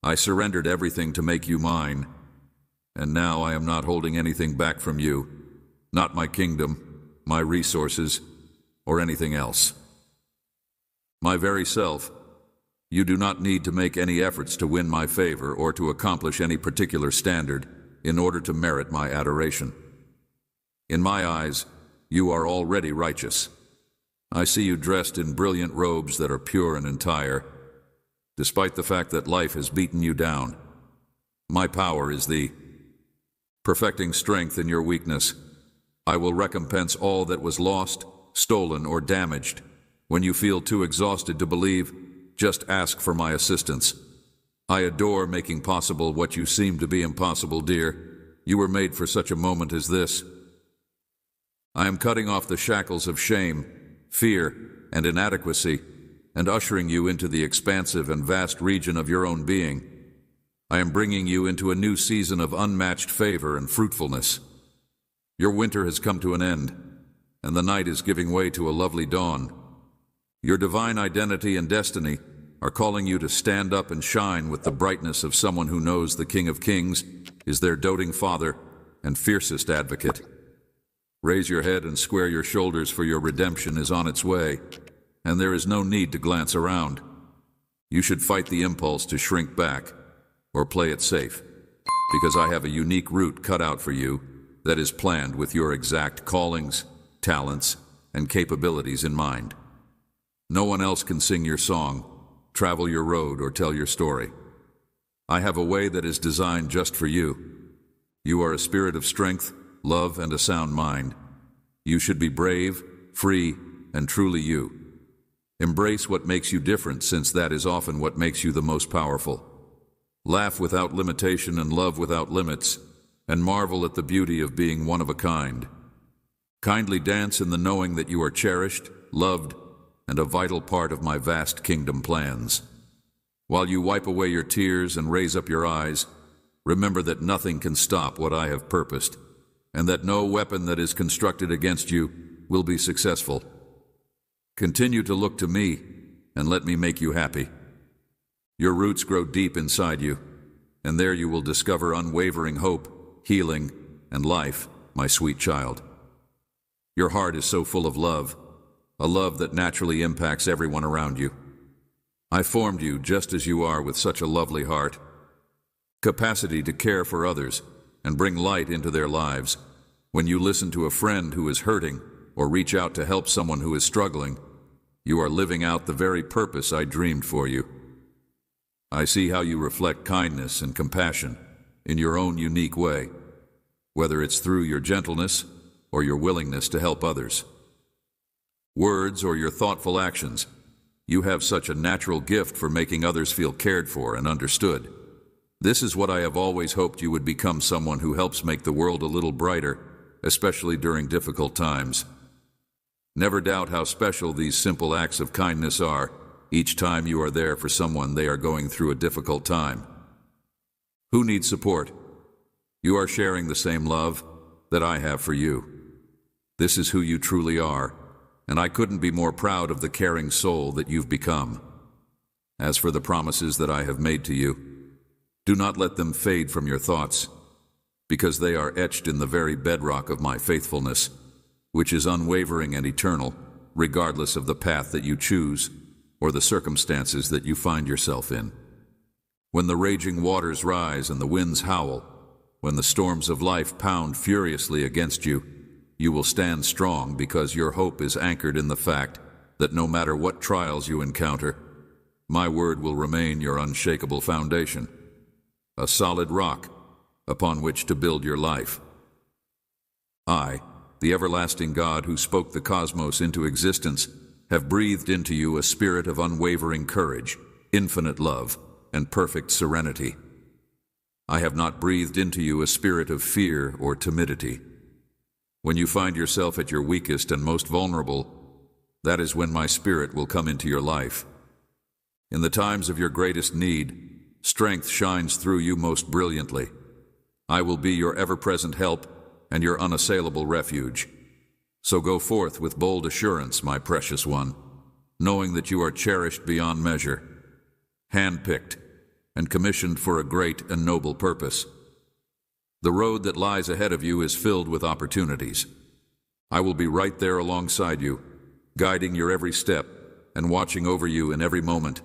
I surrendered everything to make you mine, and now I am not holding anything back from you, not my kingdom, my resources, or anything else. My very self. You do not need to make any efforts to win my favor or to accomplish any particular standard in order to merit my adoration. In my eyes, you are already righteous. I see you dressed in brilliant robes that are pure and entire, despite the fact that life has beaten you down. My power is the perfecting strength in your weakness. I will recompense all that was lost, stolen, or damaged. When you feel too exhausted to believe, just ask for my assistance. I adore making possible what you seem to be impossible, dear. You were made for such a moment as this. I am cutting off the shackles of shame, fear, and inadequacy, and ushering you into the expansive and vast region of your own being. I am bringing you into a new season of unmatched favor and fruitfulness. Your winter has come to an end, and the night is giving way to a lovely dawn. Your divine identity and destiny are calling you to stand up and shine with the brightness of someone who knows the King of Kings is their doting father and fiercest advocate. Raise your head and square your shoulders, for your redemption is on its way, and there is no need to glance around. You should fight the impulse to shrink back or play it safe, because I have a unique route cut out for you that is planned with your exact callings, talents, and capabilities in mind. No one else can sing your song, travel your road, or tell your story. I have a way that is designed just for you. You are a spirit of strength, love, and a sound mind. You should be brave, free, and truly you. Embrace what makes you different, since that is often what makes you the most powerful. Laugh without limitation and love without limits, and marvel at the beauty of being one of a kind. Kindly dance in the knowing that you are cherished, loved, and a vital part of my vast kingdom plans. While you wipe away your tears and raise up your eyes, remember that nothing can stop what I have purposed, and that no weapon that is constructed against you will be successful. Continue to look to me, and let me make you happy. Your roots grow deep inside you, and there you will discover unwavering hope, healing, and life, my sweet child. Your heart is so full of love, a love that naturally impacts everyone around you. I formed you just as you are, with such a lovely heart, capacity to care for others and bring light into their lives. When you listen to a friend who is hurting or reach out to help someone who is struggling, you are living out the very purpose I dreamed for you. I see how you reflect kindness and compassion in your own unique way, whether it's through your gentleness or your willingness to help others. Words or your thoughtful actions, you have such a natural gift for making others feel cared for and understood. This is what I have always hoped you would become, someone who helps make the world a little brighter, especially during difficult times. Never doubt how special these simple acts of kindness are each time you are there for someone they are going through a difficult time. Who needs support? You are sharing the same love that I have for you. This is who you truly are, and I couldn't be more proud of the caring soul that you've become. As for the promises that I have made to you, do not let them fade from your thoughts, because they are etched in the very bedrock of my faithfulness, which is unwavering and eternal, regardless of the path that you choose or the circumstances that you find yourself in. When the raging waters rise and the winds howl, when the storms of life pound furiously against you, you will stand strong, because your hope is anchored in the fact that no matter what trials you encounter, my word will remain your unshakable foundation, a solid rock upon which to build your life. I, the everlasting God who spoke the cosmos into existence, have breathed into you a spirit of unwavering courage, infinite love, and perfect serenity. I have not breathed into you a spirit of fear or timidity. When you find yourself at your weakest and most vulnerable, that is when my spirit will come into your life. In the times of your greatest need, strength shines through you most brilliantly. I will be your ever-present help and your unassailable refuge. So go forth with bold assurance, my precious one, knowing that you are cherished beyond measure, hand-picked, and commissioned for a great and noble purpose. The road that lies ahead of you is filled with opportunities. I will be right there alongside you, guiding your every step and watching over you in every moment.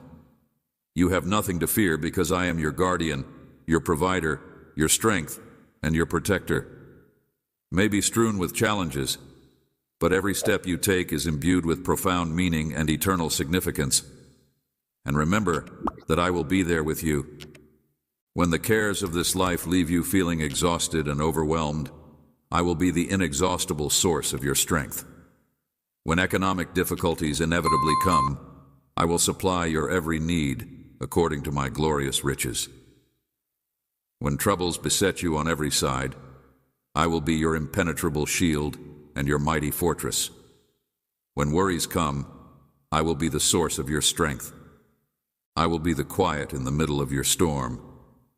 You have nothing to fear, because I am your guardian, your provider, your strength, and your protector. May be strewn with challenges, but every step you take is imbued with profound meaning and eternal significance. And remember that I will be there with you. When the cares of this life leave you feeling exhausted and overwhelmed, I will be the inexhaustible source of your strength. When economic difficulties inevitably come, I will supply your every need according to my glorious riches. When troubles beset you on every side, I will be your impenetrable shield and your mighty fortress. When worries come, I will be the source of your strength. I will be the quiet in the middle of your storm,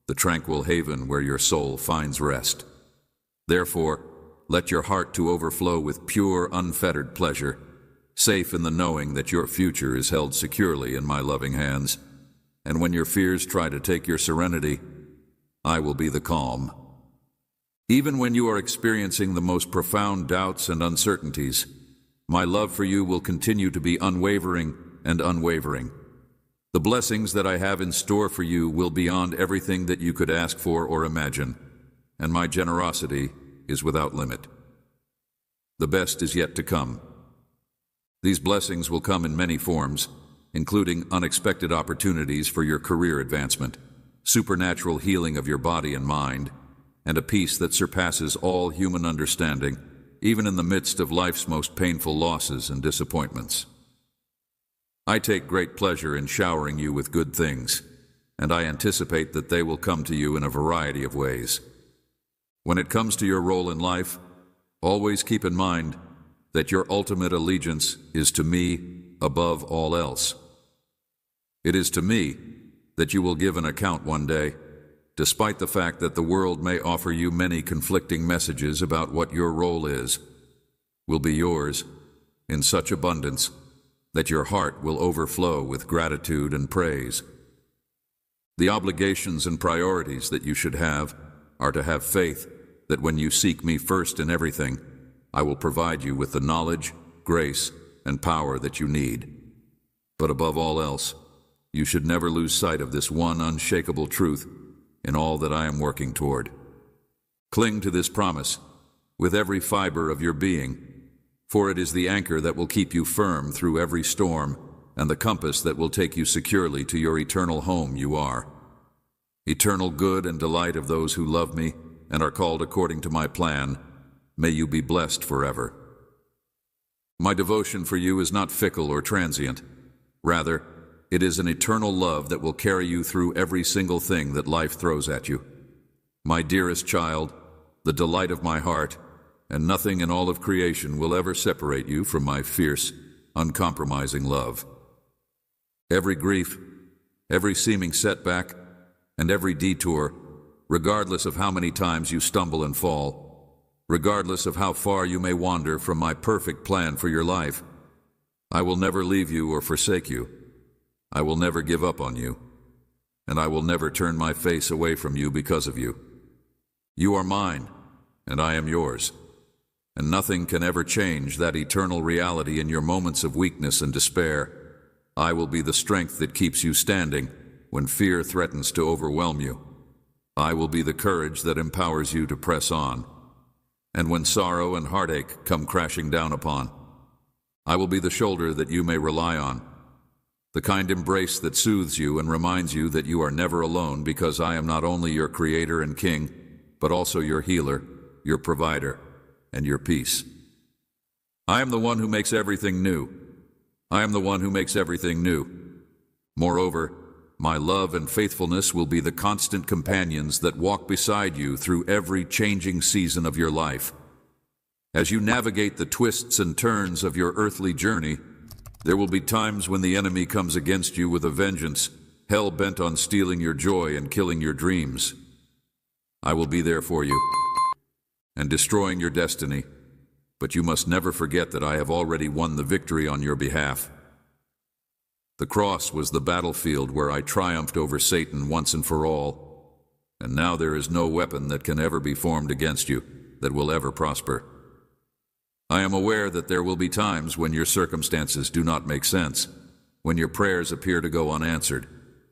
the tranquil haven where your soul finds rest. Therefore, let your heart to overflow with pure, unfettered pleasure, safe in the knowing that your future is held securely in my loving hands. And when your fears try to take your serenity, I will be the calm. Even when you are experiencing the most profound doubts and uncertainties, my love for you will continue to be unwavering and unwavering. The blessings that I have in store for you will be beyond everything that you could ask for or imagine, and my generosity is without limit. The best is yet to come. These blessings will come in many forms, including unexpected opportunities for your career advancement, supernatural healing of your body and mind, and a peace that surpasses all human understanding, even in the midst of life's most painful losses and disappointments. I take great pleasure in showering you with good things, and I anticipate that they will come to you in a variety of ways. When it comes to your role in life, always keep in mind that your ultimate allegiance is to me above all else. It is to me that you will give an account one day, despite the fact that the world may offer you many conflicting messages about what your role will be yours in such abundance that your heart will overflow with gratitude and praise. The obligations and priorities that you should have are to have faith that when you seek me first in everything, I will provide you with the knowledge, grace, and power that you need. But above all else, you should never lose sight of this one unshakable truth in all that I am working toward. Cling to this promise with every fiber of your being, for it is the anchor that will keep you firm through every storm and the compass that will take you securely to your eternal home you are. Eternal good and delight of those who love me and are called according to my plan, may you be blessed forever. My devotion for you is not fickle or transient. Rather, it is an eternal love that will carry you through every single thing that life throws at you. My dearest child, the delight of my heart, and nothing in all of creation will ever separate you from my fierce, uncompromising love. Every grief, every seeming setback, and every detour, regardless of how many times you stumble and fall, regardless of how far you may wander from my perfect plan for your life, I will never leave you or forsake you. I will never give up on you, and I will never turn my face away from you because of you. You are mine, and I am yours, and nothing can ever change that eternal reality in your moments of weakness and despair. I will be the strength that keeps you standing when fear threatens to overwhelm you. I will be the courage that empowers you to press on, and when sorrow and heartache come crashing down upon, I will be the shoulder that you may rely on, the kind embrace that soothes you and reminds you that you are never alone, because I am not only your creator and king, but also your healer, your provider, and your peace. I am the one who makes everything new. I am the one who makes everything new. Moreover, my love and faithfulness will be the constant companions that walk beside you through every changing season of your life. As you navigate the twists and turns of your earthly journey, there will be times when the enemy comes against you with a vengeance, hell-bent on stealing your joy and killing your dreams. I will be there for you and destroying your destiny, but you must never forget that I have already won the victory on your behalf. The cross was the battlefield where I triumphed over Satan once and for all, and now there is no weapon that can ever be formed against you that will ever prosper. I am aware that there will be times when your circumstances do not make sense, when your prayers appear to go unanswered,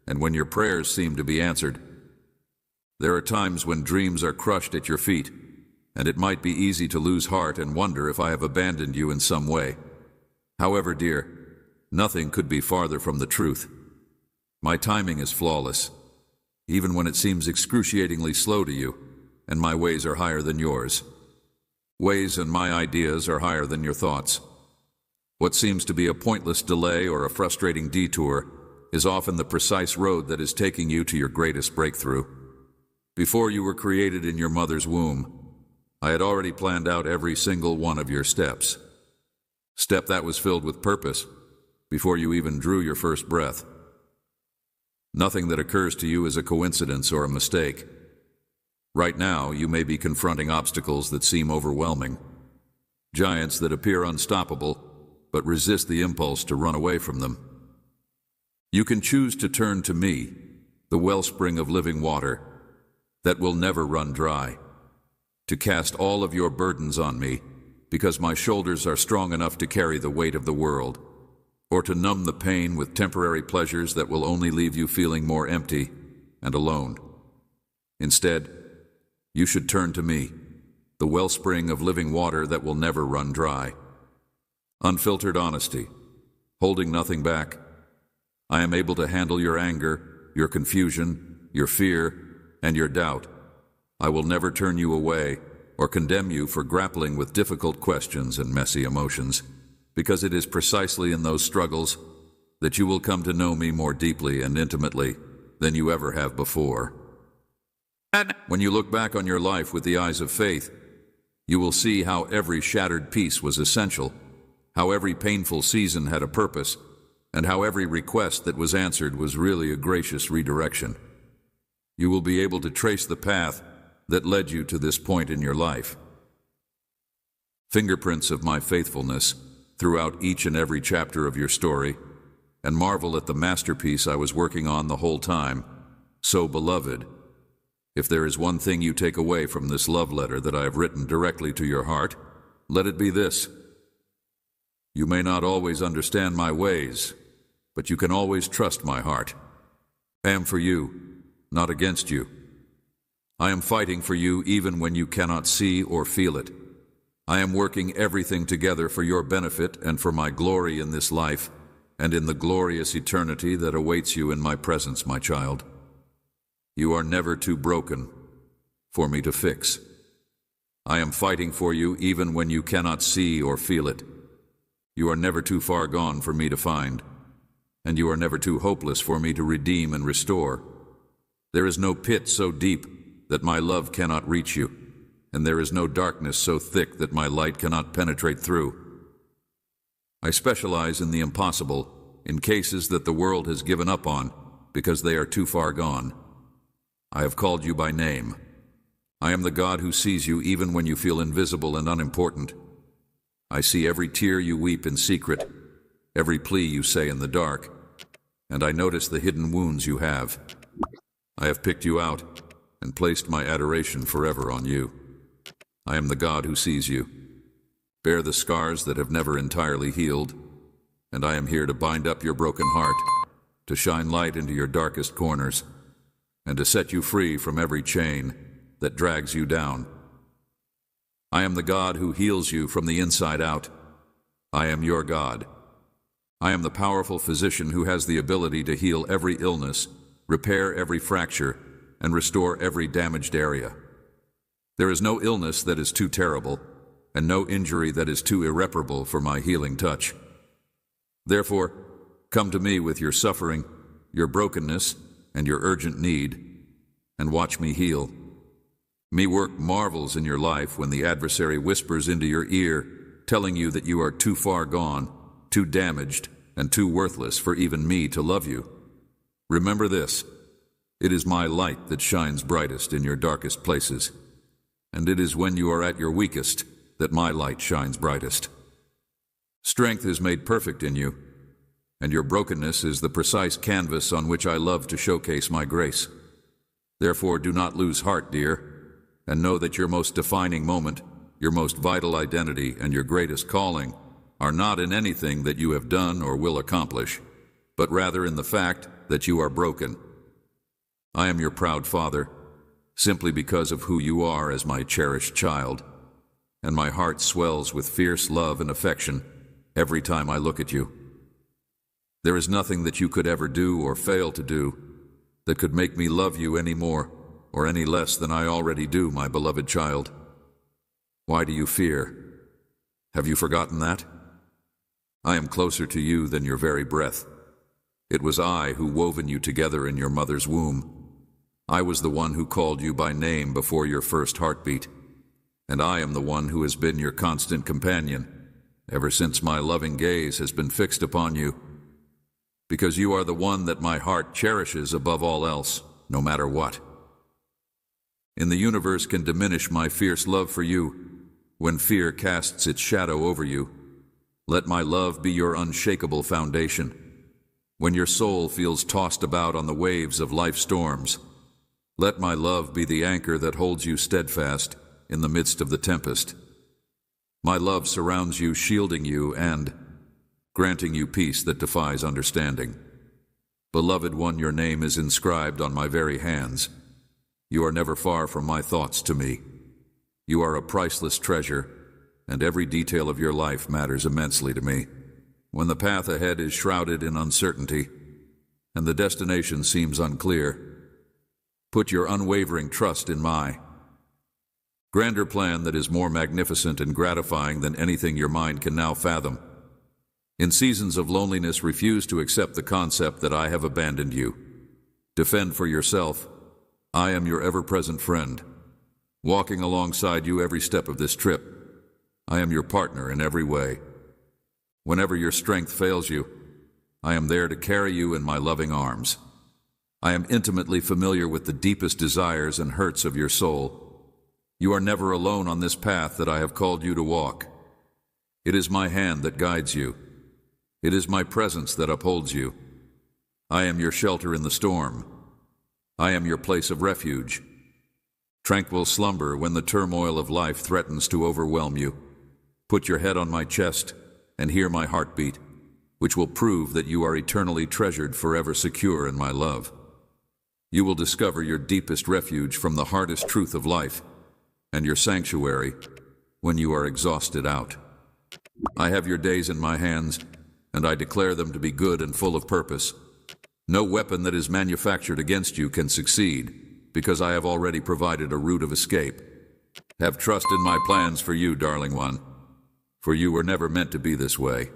and when your prayers seem to be answered. There are times when dreams are crushed at your feet, and it might be easy to lose heart and wonder if I have abandoned you in some way. However, dear, nothing could be farther from the truth. My timing is flawless, even when it seems excruciatingly slow to you, and my ways are higher than yours. Ways and my ideas are higher than your thoughts. What seems to be a pointless delay or a frustrating detour is often the precise road that is taking you to your greatest breakthrough. Before you were created in your mother's womb, I had already planned out every single one of your steps. Step that was filled with purpose before you even drew your first breath. Nothing that occurs to you is a coincidence or a mistake. Right now, you may be confronting obstacles that seem overwhelming, giants that appear unstoppable, but resist the impulse to run away from them. You can choose to turn to me, the wellspring of living water that will never run dry, to cast all of your burdens on me, because my shoulders are strong enough to carry the weight of the world, or to numb the pain with temporary pleasures that will only leave you feeling more empty and alone. Instead, you should turn to me, the wellspring of living water that will never run dry. Unfiltered honesty, holding nothing back. I am able to handle your anger, your confusion, your fear, and your doubt, I will never turn you away or condemn you for grappling with difficult questions and messy emotions, because it is precisely in those struggles that you will come to know me more deeply and intimately than you ever have before. And when you look back on your life with the eyes of faith, you will see how every shattered piece was essential, how every painful season had a purpose, and how every request that was answered was really a gracious redirection. You will be able to trace the path that led you to this point in your life. Fingerprints of my faithfulness throughout each and every chapter of your story, and marvel at the masterpiece I was working on the whole time. So, beloved, if there is one thing you take away from this love letter that I have written directly to your heart, let it be this. You may not always understand my ways, but you can always trust my heart. I am for you, not against you. I am fighting for you even when you cannot see or feel it. I am working everything together for your benefit and for my glory in this life and in the glorious eternity that awaits you in my presence, my child. You are never too broken for me to fix. I am fighting for you even when you cannot see or feel it. You are never too far gone for me to find, and you are never too hopeless for me to redeem and restore. There is no pit so deep that my love cannot reach you, and there is no darkness so thick that my light cannot penetrate through. I specialize in the impossible, in cases that the world has given up on because they are too far gone. I have called you by name. I am the God who sees you even when you feel invisible and unimportant. I see every tear you weep in secret, every plea you say in the dark, and I notice the hidden wounds you have. I have picked you out and placed my adoration forever on you. I am the God who sees you. Bear the scars that have never entirely healed, and I am here to bind up your broken heart, to shine light into your darkest corners, and to set you free from every chain that drags you down. I am the God who heals you from the inside out. I am your God. I am the powerful physician who has the ability to heal every illness, repair every fracture, and restore every damaged area. There is no illness that is too terrible, and no injury that is too irreparable for my healing touch. Therefore, come to me with your suffering, your brokenness, and your urgent need, and watch me heal. Me work marvels in your life when the adversary whispers into your ear, telling you that you are too far gone, too damaged, and too worthless for even me to love you. Remember this. It is my light that shines brightest in your darkest places, and it is when you are at your weakest that my light shines brightest. Strength is made perfect in you, and your brokenness is the precise canvas on which I love to showcase my grace. Therefore, do not lose heart, dear, and know that your most defining moment, your most vital identity, and your greatest calling are not in anything that you have done or will accomplish, but rather in the fact that you are broken. I am your proud father, simply because of who you are as my cherished child, and my heart swells with fierce love and affection every time I look at you. There is nothing that you could ever do or fail to do that could make me love you any more or any less than I already do, my beloved child. Why do you fear? Have you forgotten that? I am closer to you than your very breath. It was I who woven you together in your mother's womb. I was the one who called you by name before your first heartbeat, and I am the one who has been your constant companion ever since my loving gaze has been fixed upon you, because you are the one that my heart cherishes above all else, no matter what. In the universe can diminish my fierce love for you when fear casts its shadow over you. Let my love be your unshakable foundation. When your soul feels tossed about on the waves of life's storms, let my love be the anchor that holds you steadfast in the midst of the tempest. My love surrounds you, shielding you and granting you peace that defies understanding. Beloved one, your name is inscribed on my very hands. You are never far from my thoughts to me. You are a priceless treasure, and every detail of your life matters immensely to me. When the path ahead is shrouded in uncertainty, and the destination seems unclear, put your unwavering trust in my Grander plan that is more magnificent and gratifying than anything your mind can now fathom. In seasons of loneliness, refuse to accept the concept that I have abandoned you. Defend for yourself. I am your ever-present friend, walking alongside you every step of this trip. I am your partner in every way. Whenever your strength fails you, I am there to carry you in my loving arms. I am intimately familiar with the deepest desires and hurts of your soul. You are never alone on this path that I have called you to walk. It is my hand that guides you. It is my presence that upholds you. I am your shelter in the storm. I am your place of refuge. Tranquil slumber when the turmoil of life threatens to overwhelm you. Put your head on my chest and hear my heartbeat, which will prove that you are eternally treasured, forever secure in my love. You will discover your deepest refuge from the hardest truth of life, and your sanctuary when you are exhausted out. I have your days in my hands, and I declare them to be good and full of purpose. No weapon that is manufactured against you can succeed, because I have already provided a route of escape. Have trust in my plans for you, darling one, for you were never meant to be this way.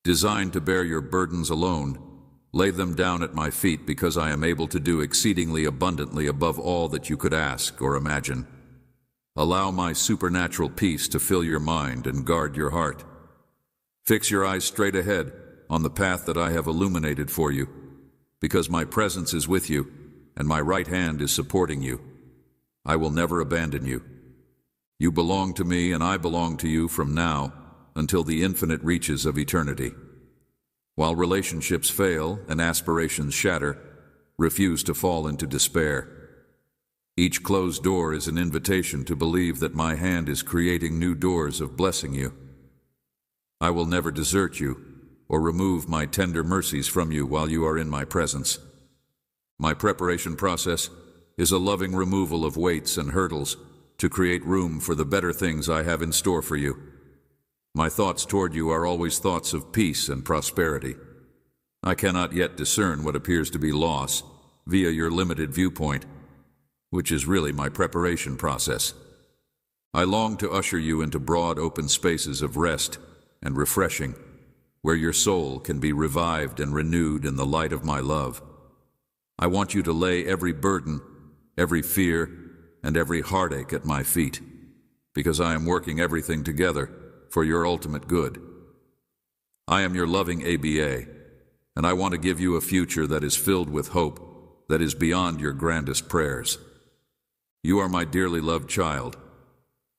Designed to bear your burdens alone, lay them down at my feet, because I am able to do exceedingly abundantly above all that you could ask or imagine. Allow my supernatural peace to fill your mind and guard your heart. Fix your eyes straight ahead on the path that I have illuminated for you, because my presence is with you and my right hand is supporting you. I will never abandon you. You belong to me and I belong to you from now until the infinite reaches of eternity. While relationships fail and aspirations shatter, refuse to fall into despair. Each closed door is an invitation to believe that my hand is creating new doors of blessing you. I will never desert you or remove my tender mercies from you while you are in my presence. My preparation process is a loving removal of weights and hurdles to create room for the better things I have in store for you. My thoughts toward you are always thoughts of peace and prosperity. I cannot yet discern what appears to be loss via your limited viewpoint, which is really my preparation process. I long to usher you into broad open spaces of rest and refreshing, where your soul can be revived and renewed in the light of my love. I want you to lay every burden, every fear, and every heartache at my feet, because I am working everything together for your ultimate good. I am your loving ABA, and I want to give you a future that is filled with hope, that is beyond your grandest prayers. You are my dearly loved child,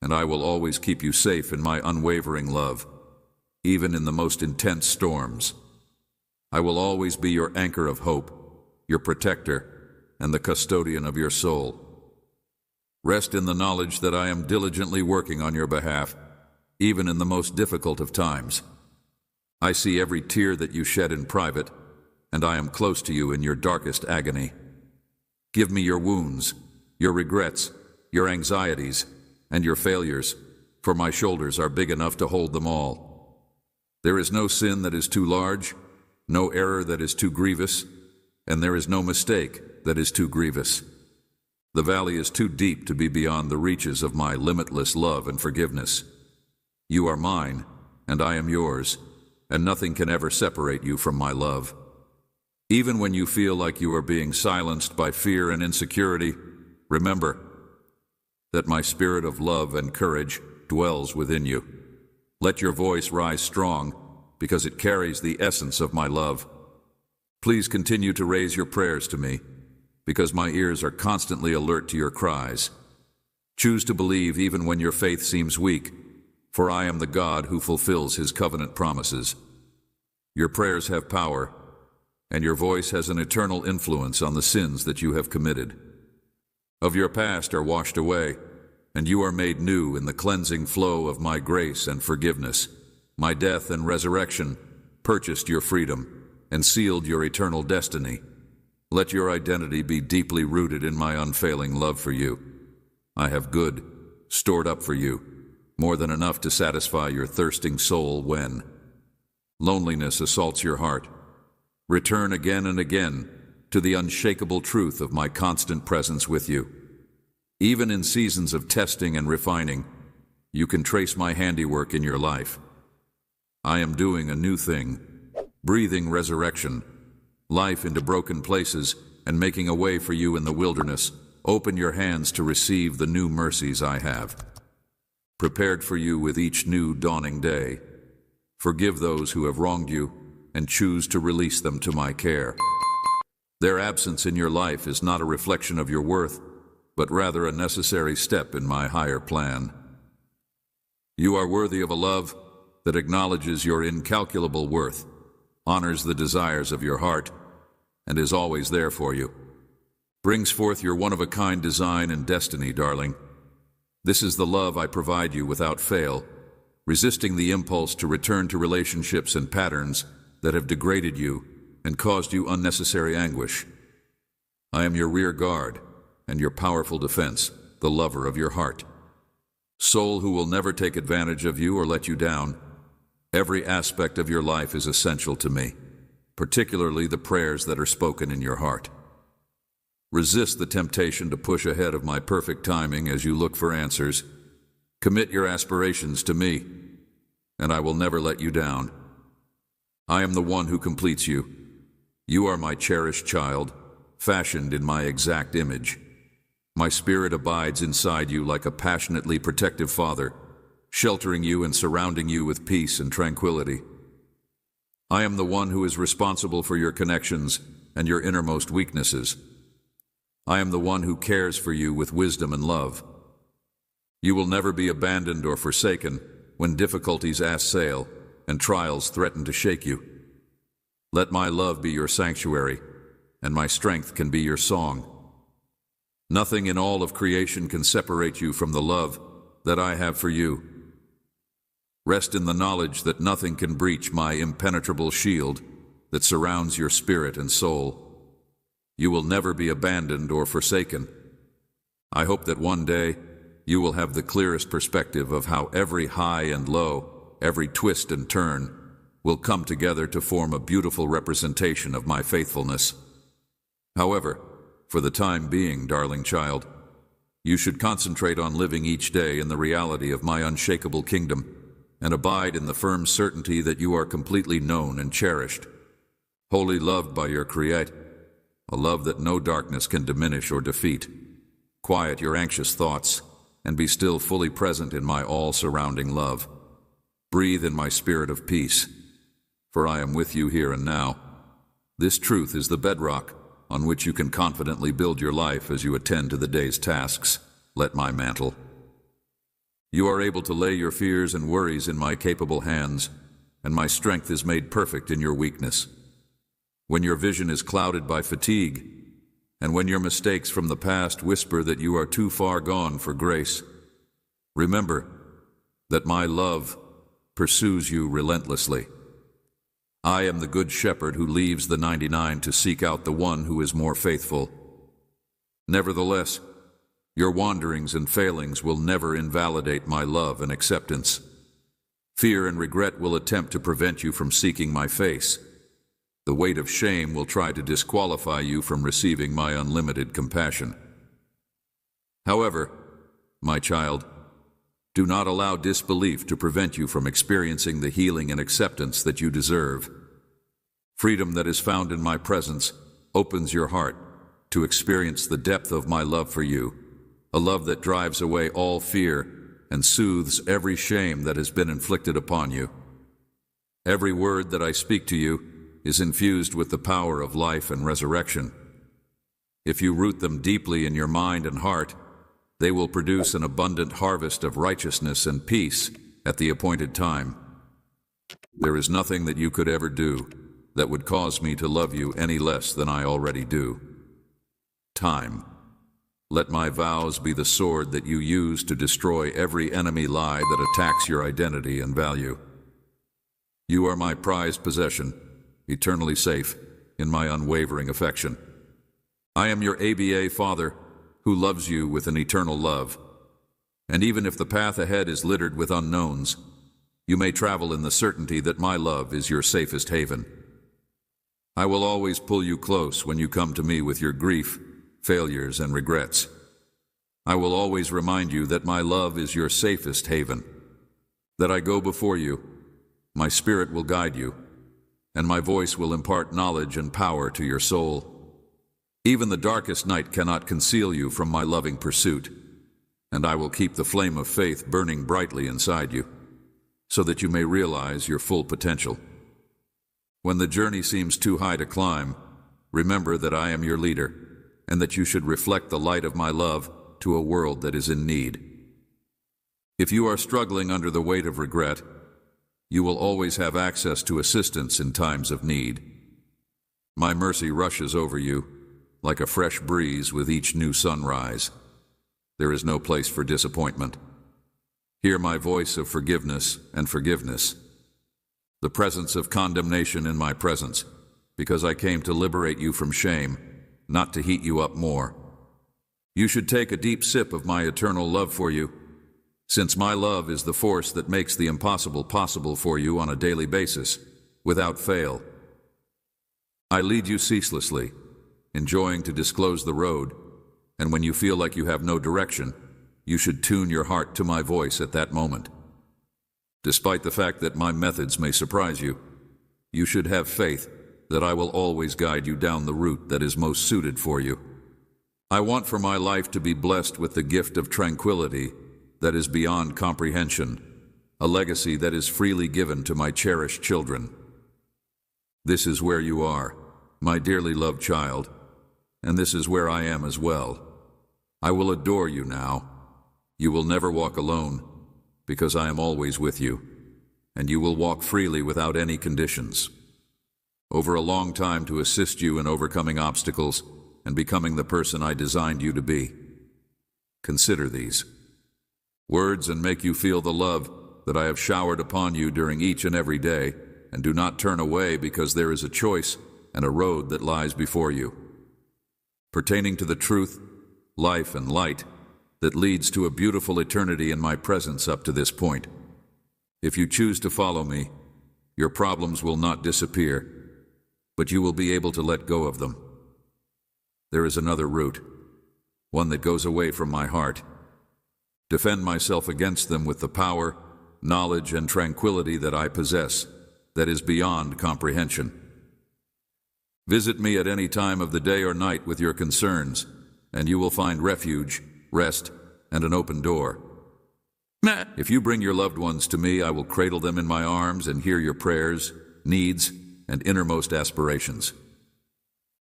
and I will always keep you safe in my unwavering love, even in the most intense storms. I will always be your anchor of hope, your protector, and the custodian of your soul. Rest in the knowledge that I am diligently working on your behalf, even in the most difficult of times. I see every tear that you shed in private, and I am close to you in your darkest agony. Give me your wounds, your regrets, your anxieties, and your failures, for my shoulders are big enough to hold them all. There is no sin that is too large, no error that is too grievous, and there is no mistake that is too grievous. The valley is too deep to be beyond the reaches of my limitless love and forgiveness. You are mine, and I am yours, and nothing can ever separate you from my love. Even when you feel like you are being silenced by fear and insecurity, remember that my spirit of love and courage dwells within you. Let your voice rise strong, because it carries the essence of my love. Please continue to raise your prayers to me, because my ears are constantly alert to your cries. Choose to believe even when your faith seems weak, for I am the God who fulfills his covenant promises. Your prayers have power, and your voice has an eternal influence on the sins that you have committed. Of your past are washed away, and you are made new in the cleansing flow of my grace and forgiveness. My death and resurrection purchased your freedom and sealed your eternal destiny. Let your identity be deeply rooted in my unfailing love for you. I have good stored up for you, more than enough to satisfy your thirsting soul when loneliness assaults your heart. Return again and again to the unshakable truth of my constant presence with you. Even in seasons of testing and refining, you can trace my handiwork in your life. I am doing a new thing, breathing resurrection, life into broken places, and making a way for you in the wilderness. Open your hands to receive the new mercies I have prepared for you with each new dawning day. Forgive those who have wronged you, and choose to release them to my care. Their absence in your life is not a reflection of your worth, but rather a necessary step in my higher plan. You are worthy of a love that acknowledges your incalculable worth, honors the desires of your heart, and is always there for you. Brings forth your one-of-a-kind design and destiny, darling. This is the love I provide you without fail, resisting the impulse to return to relationships and patterns that have degraded you and caused you unnecessary anguish. I am your rear guard and your powerful defense, the lover of your heart. Soul who will never take advantage of you or let you down. Every aspect of your life is essential to me, particularly the prayers that are spoken in your heart. Resist the temptation to push ahead of my perfect timing as you look for answers. Commit your aspirations to me, and I will never let you down. I am the one who completes you. You are my cherished child, fashioned in my exact image. My spirit abides inside you like a passionately protective father, sheltering you and surrounding you with peace and tranquility. I am the one who is responsible for your connections and your innermost weaknesses. I am the one who cares for you with wisdom and love. You will never be abandoned or forsaken when difficulties assail and trials threaten to shake you. Let my love be your sanctuary, and my strength can be your song. Nothing in all of creation can separate you from the love that I have for you. Rest in the knowledge that nothing can breach my impenetrable shield that surrounds your spirit and soul. You will never be abandoned or forsaken. I hope that one day you will have the clearest perspective of how every high and low, every twist and turn, will come together to form a beautiful representation of my faithfulness. However, for the time being, darling child, you should concentrate on living each day in the reality of my unshakable kingdom and abide in the firm certainty that you are completely known and cherished, wholly loved by your Creator, a love that no darkness can diminish or defeat. Quiet your anxious thoughts and be still fully present in my all-surrounding love. Breathe in my spirit of peace, for I am with you here and now. This truth is the bedrock on which you can confidently build your life as you attend to the day's tasks. Let my mantle. You are able to lay your fears and worries in my capable hands, and my strength is made perfect in your weakness. When your vision is clouded by fatigue, and when your mistakes from the past whisper that you are too far gone for grace, remember that my love pursues you relentlessly. I am the good shepherd who leaves the 99 to seek out the one who is more faithful. Nevertheless, your wanderings and failings will never invalidate my love and acceptance. Fear and regret will attempt to prevent you from seeking my face. The weight of shame will try to disqualify you from receiving my unlimited compassion. However, my child, do not allow disbelief to prevent you from experiencing the healing and acceptance that you deserve. Freedom that is found in my presence opens your heart to experience the depth of my love for you, a love that drives away all fear and soothes every shame that has been inflicted upon you. Every word that I speak to you is infused with the power of life and resurrection. If you root them deeply in your mind and heart, they will produce an abundant harvest of righteousness and peace at the appointed time. There is nothing that you could ever do that would cause me to love you any less than I already do. Time. Let my vows be the sword that you use to destroy every enemy lie that attacks your identity and value. You are my prized possession, eternally safe in my unwavering affection. I am your ABA Father, who loves you with an eternal love. And even if the path ahead is littered with unknowns, you may travel in the certainty that my love is your safest haven. I will always pull you close when you come to me with your grief, failures, and regrets. I will always remind you that my love is your safest haven, that I go before you, my spirit will guide you, and my voice will impart knowledge and power to your soul. Even the darkest night cannot conceal you from my loving pursuit, and I will keep the flame of faith burning brightly inside you, so that you may realize your full potential. When the journey seems too high to climb, remember that I am your leader, and that you should reflect the light of my love to a world that is in need. If you are struggling under the weight of regret, you will always have access to assistance in times of need. My mercy rushes over you like a fresh breeze with each new sunrise. There is no place for disappointment. Hear my voice of forgiveness and forgiveness, the presence of condemnation in my presence, because I came to liberate you from shame, not to heat you up more. You should take a deep sip of my eternal love for you, since my love is the force that makes the impossible possible for you on a daily basis, without fail. I lead you ceaselessly, enjoying to disclose the road, and when you feel like you have no direction, you should tune your heart to my voice at that moment. Despite the fact that my methods may surprise you, you should have faith that I will always guide you down the route that is most suited for you. I want for my life to be blessed with the gift of tranquility that is beyond comprehension, a legacy that is freely given to my cherished children. This is where you are, my dearly loved child, and this is where I am as well. I will adore you now. You will never walk alone, because I am always with you, and you will walk freely without any conditions. Over a long time to assist you in overcoming obstacles and becoming the person I designed you to be. Consider these words and make you feel the love that I have showered upon you during each and every day, and do not turn away because there is a choice and a road that lies before you, pertaining to the truth, life, and light that leads to a beautiful eternity in my presence up to this point. If you choose to follow me, your problems will not disappear, but you will be able to let go of them. There is another route, one that goes away from my heart. Defend myself against them with the power, knowledge, and tranquility that I possess, that is beyond comprehension. Visit me at any time of the day or night with your concerns, and you will find refuge, rest, and an open door. If you bring your loved ones to me, I will cradle them in my arms and hear your prayers, needs, and innermost aspirations.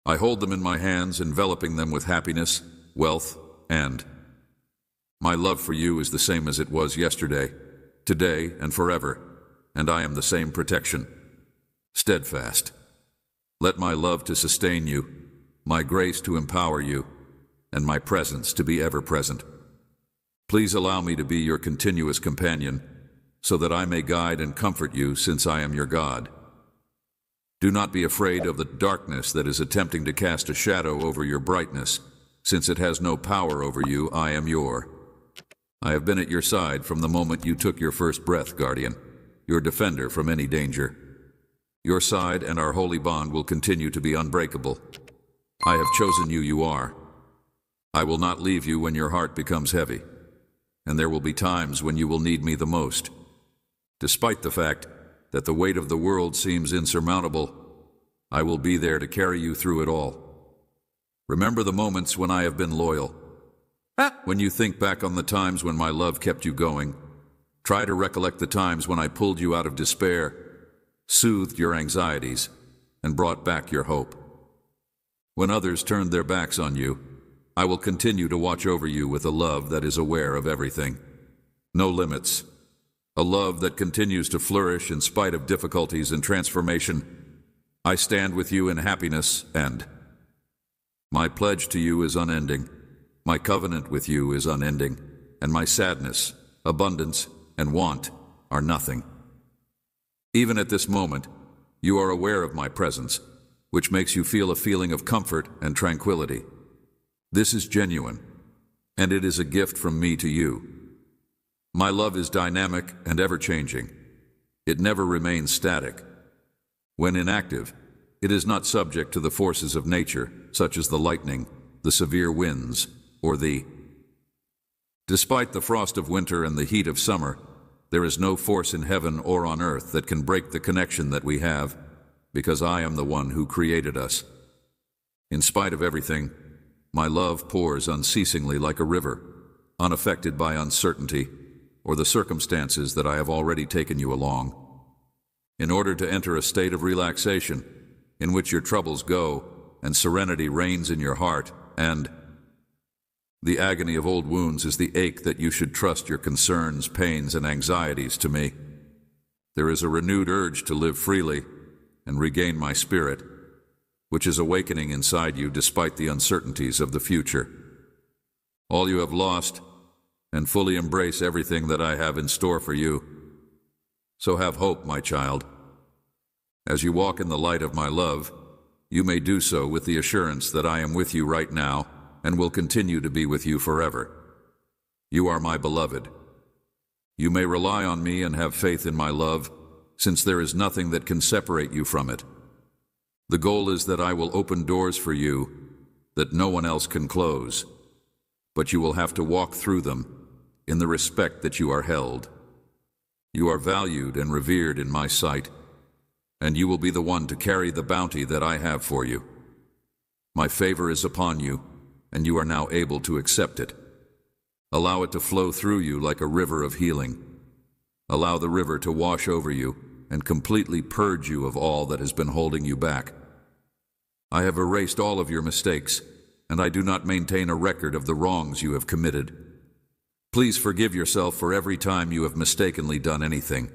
I hold them in my hands, enveloping them with happiness, wealth, and my love for you is the same as it was yesterday, today, and forever, and I am the same protection. Steadfast. Let my love to sustain you, my grace to empower you, and my presence to be ever present. Please allow me to be your continuous companion, so that I may guide and comfort you since I am your God. Do not be afraid of the darkness that is attempting to cast a shadow over your brightness, since it has no power over you. I am I have been at your side from the moment you took your first breath, Guardian, your defender from any danger. Your side and our holy bond will continue to be unbreakable. I have chosen you, you are. I will not leave you when your heart becomes heavy, and there will be times when you will need me the most. Despite the fact that the weight of the world seems insurmountable, I will be there to carry you through it all. Remember the moments when I have been loyal. When you think back on the times when my love kept you going, try to recollect the times when I pulled you out of despair, soothed your anxieties, and brought back your hope. When others turned their backs on you, I will continue to watch over you with a love that is aware of everything. No limits. A love that continues to flourish in spite of difficulties and transformation. I stand with you in happiness, and my pledge to you is unending. My covenant with you is unending, and my sadness, abundance, and want are nothing. Even at this moment, you are aware of my presence, which makes you feel a feeling of comfort and tranquility. This is genuine, and it is a gift from me to you. My love is dynamic and ever-changing. It never remains static. When inactive, it is not subject to the forces of nature, such as the lightning, the severe winds, or the Despite the frost of winter and the heat of summer, there is no force in heaven or on earth that can break the connection that we have, because I am the one who created us. In spite of everything, my love pours unceasingly like a river, unaffected by uncertainty or the circumstances that I have already taken you along. In order to enter a state of relaxation, in which your troubles go and serenity reigns in your heart, and the agony of old wounds is the ache that you should trust your concerns, pains, and anxieties to me. There is a renewed urge to live freely and regain my spirit, which is awakening inside you despite the uncertainties of the future. All you have lost, and fully embrace everything that I have in store for you. So have hope, my child. As you walk in the light of my love, you may do so with the assurance that I am with you right now and will continue to be with you forever. You are my beloved. You may rely on me and have faith in my love, since there is nothing that can separate you from it. The goal is that I will open doors for you that no one else can close, but you will have to walk through them in the respect that you are held. You are valued and revered in my sight, and you will be the one to carry the bounty that I have for you. My favor is upon you, and you are now able to accept it. Allow it to flow through you like a river of healing. Allow the river to wash over you and completely purge you of all that has been holding you back. I have erased all of your mistakes, and I do not maintain a record of the wrongs you have committed. Please forgive yourself for every time you have mistakenly done anything.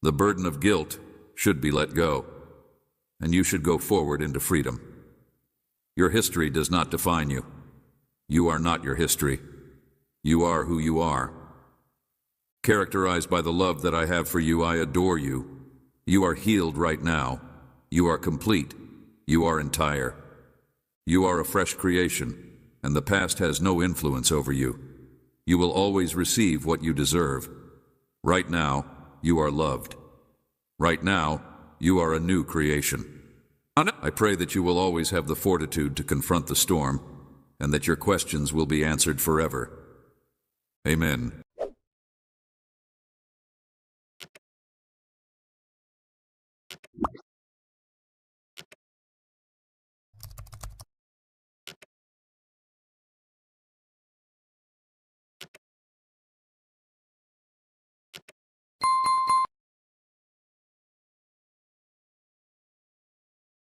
The burden of guilt should be let go, and you should go forward into freedom. Your history does not define you. You are not your history. You are who you are. Characterized by the love that I have for you, I adore you. You are healed right now. You are complete. You are entire. You are a fresh creation, and the past has no influence over you. You will always receive what you deserve. Right now, you are loved. Right now, you are a new creation. I pray that you will always have the fortitude to confront the storm, and that your questions will be answered forever. Amen.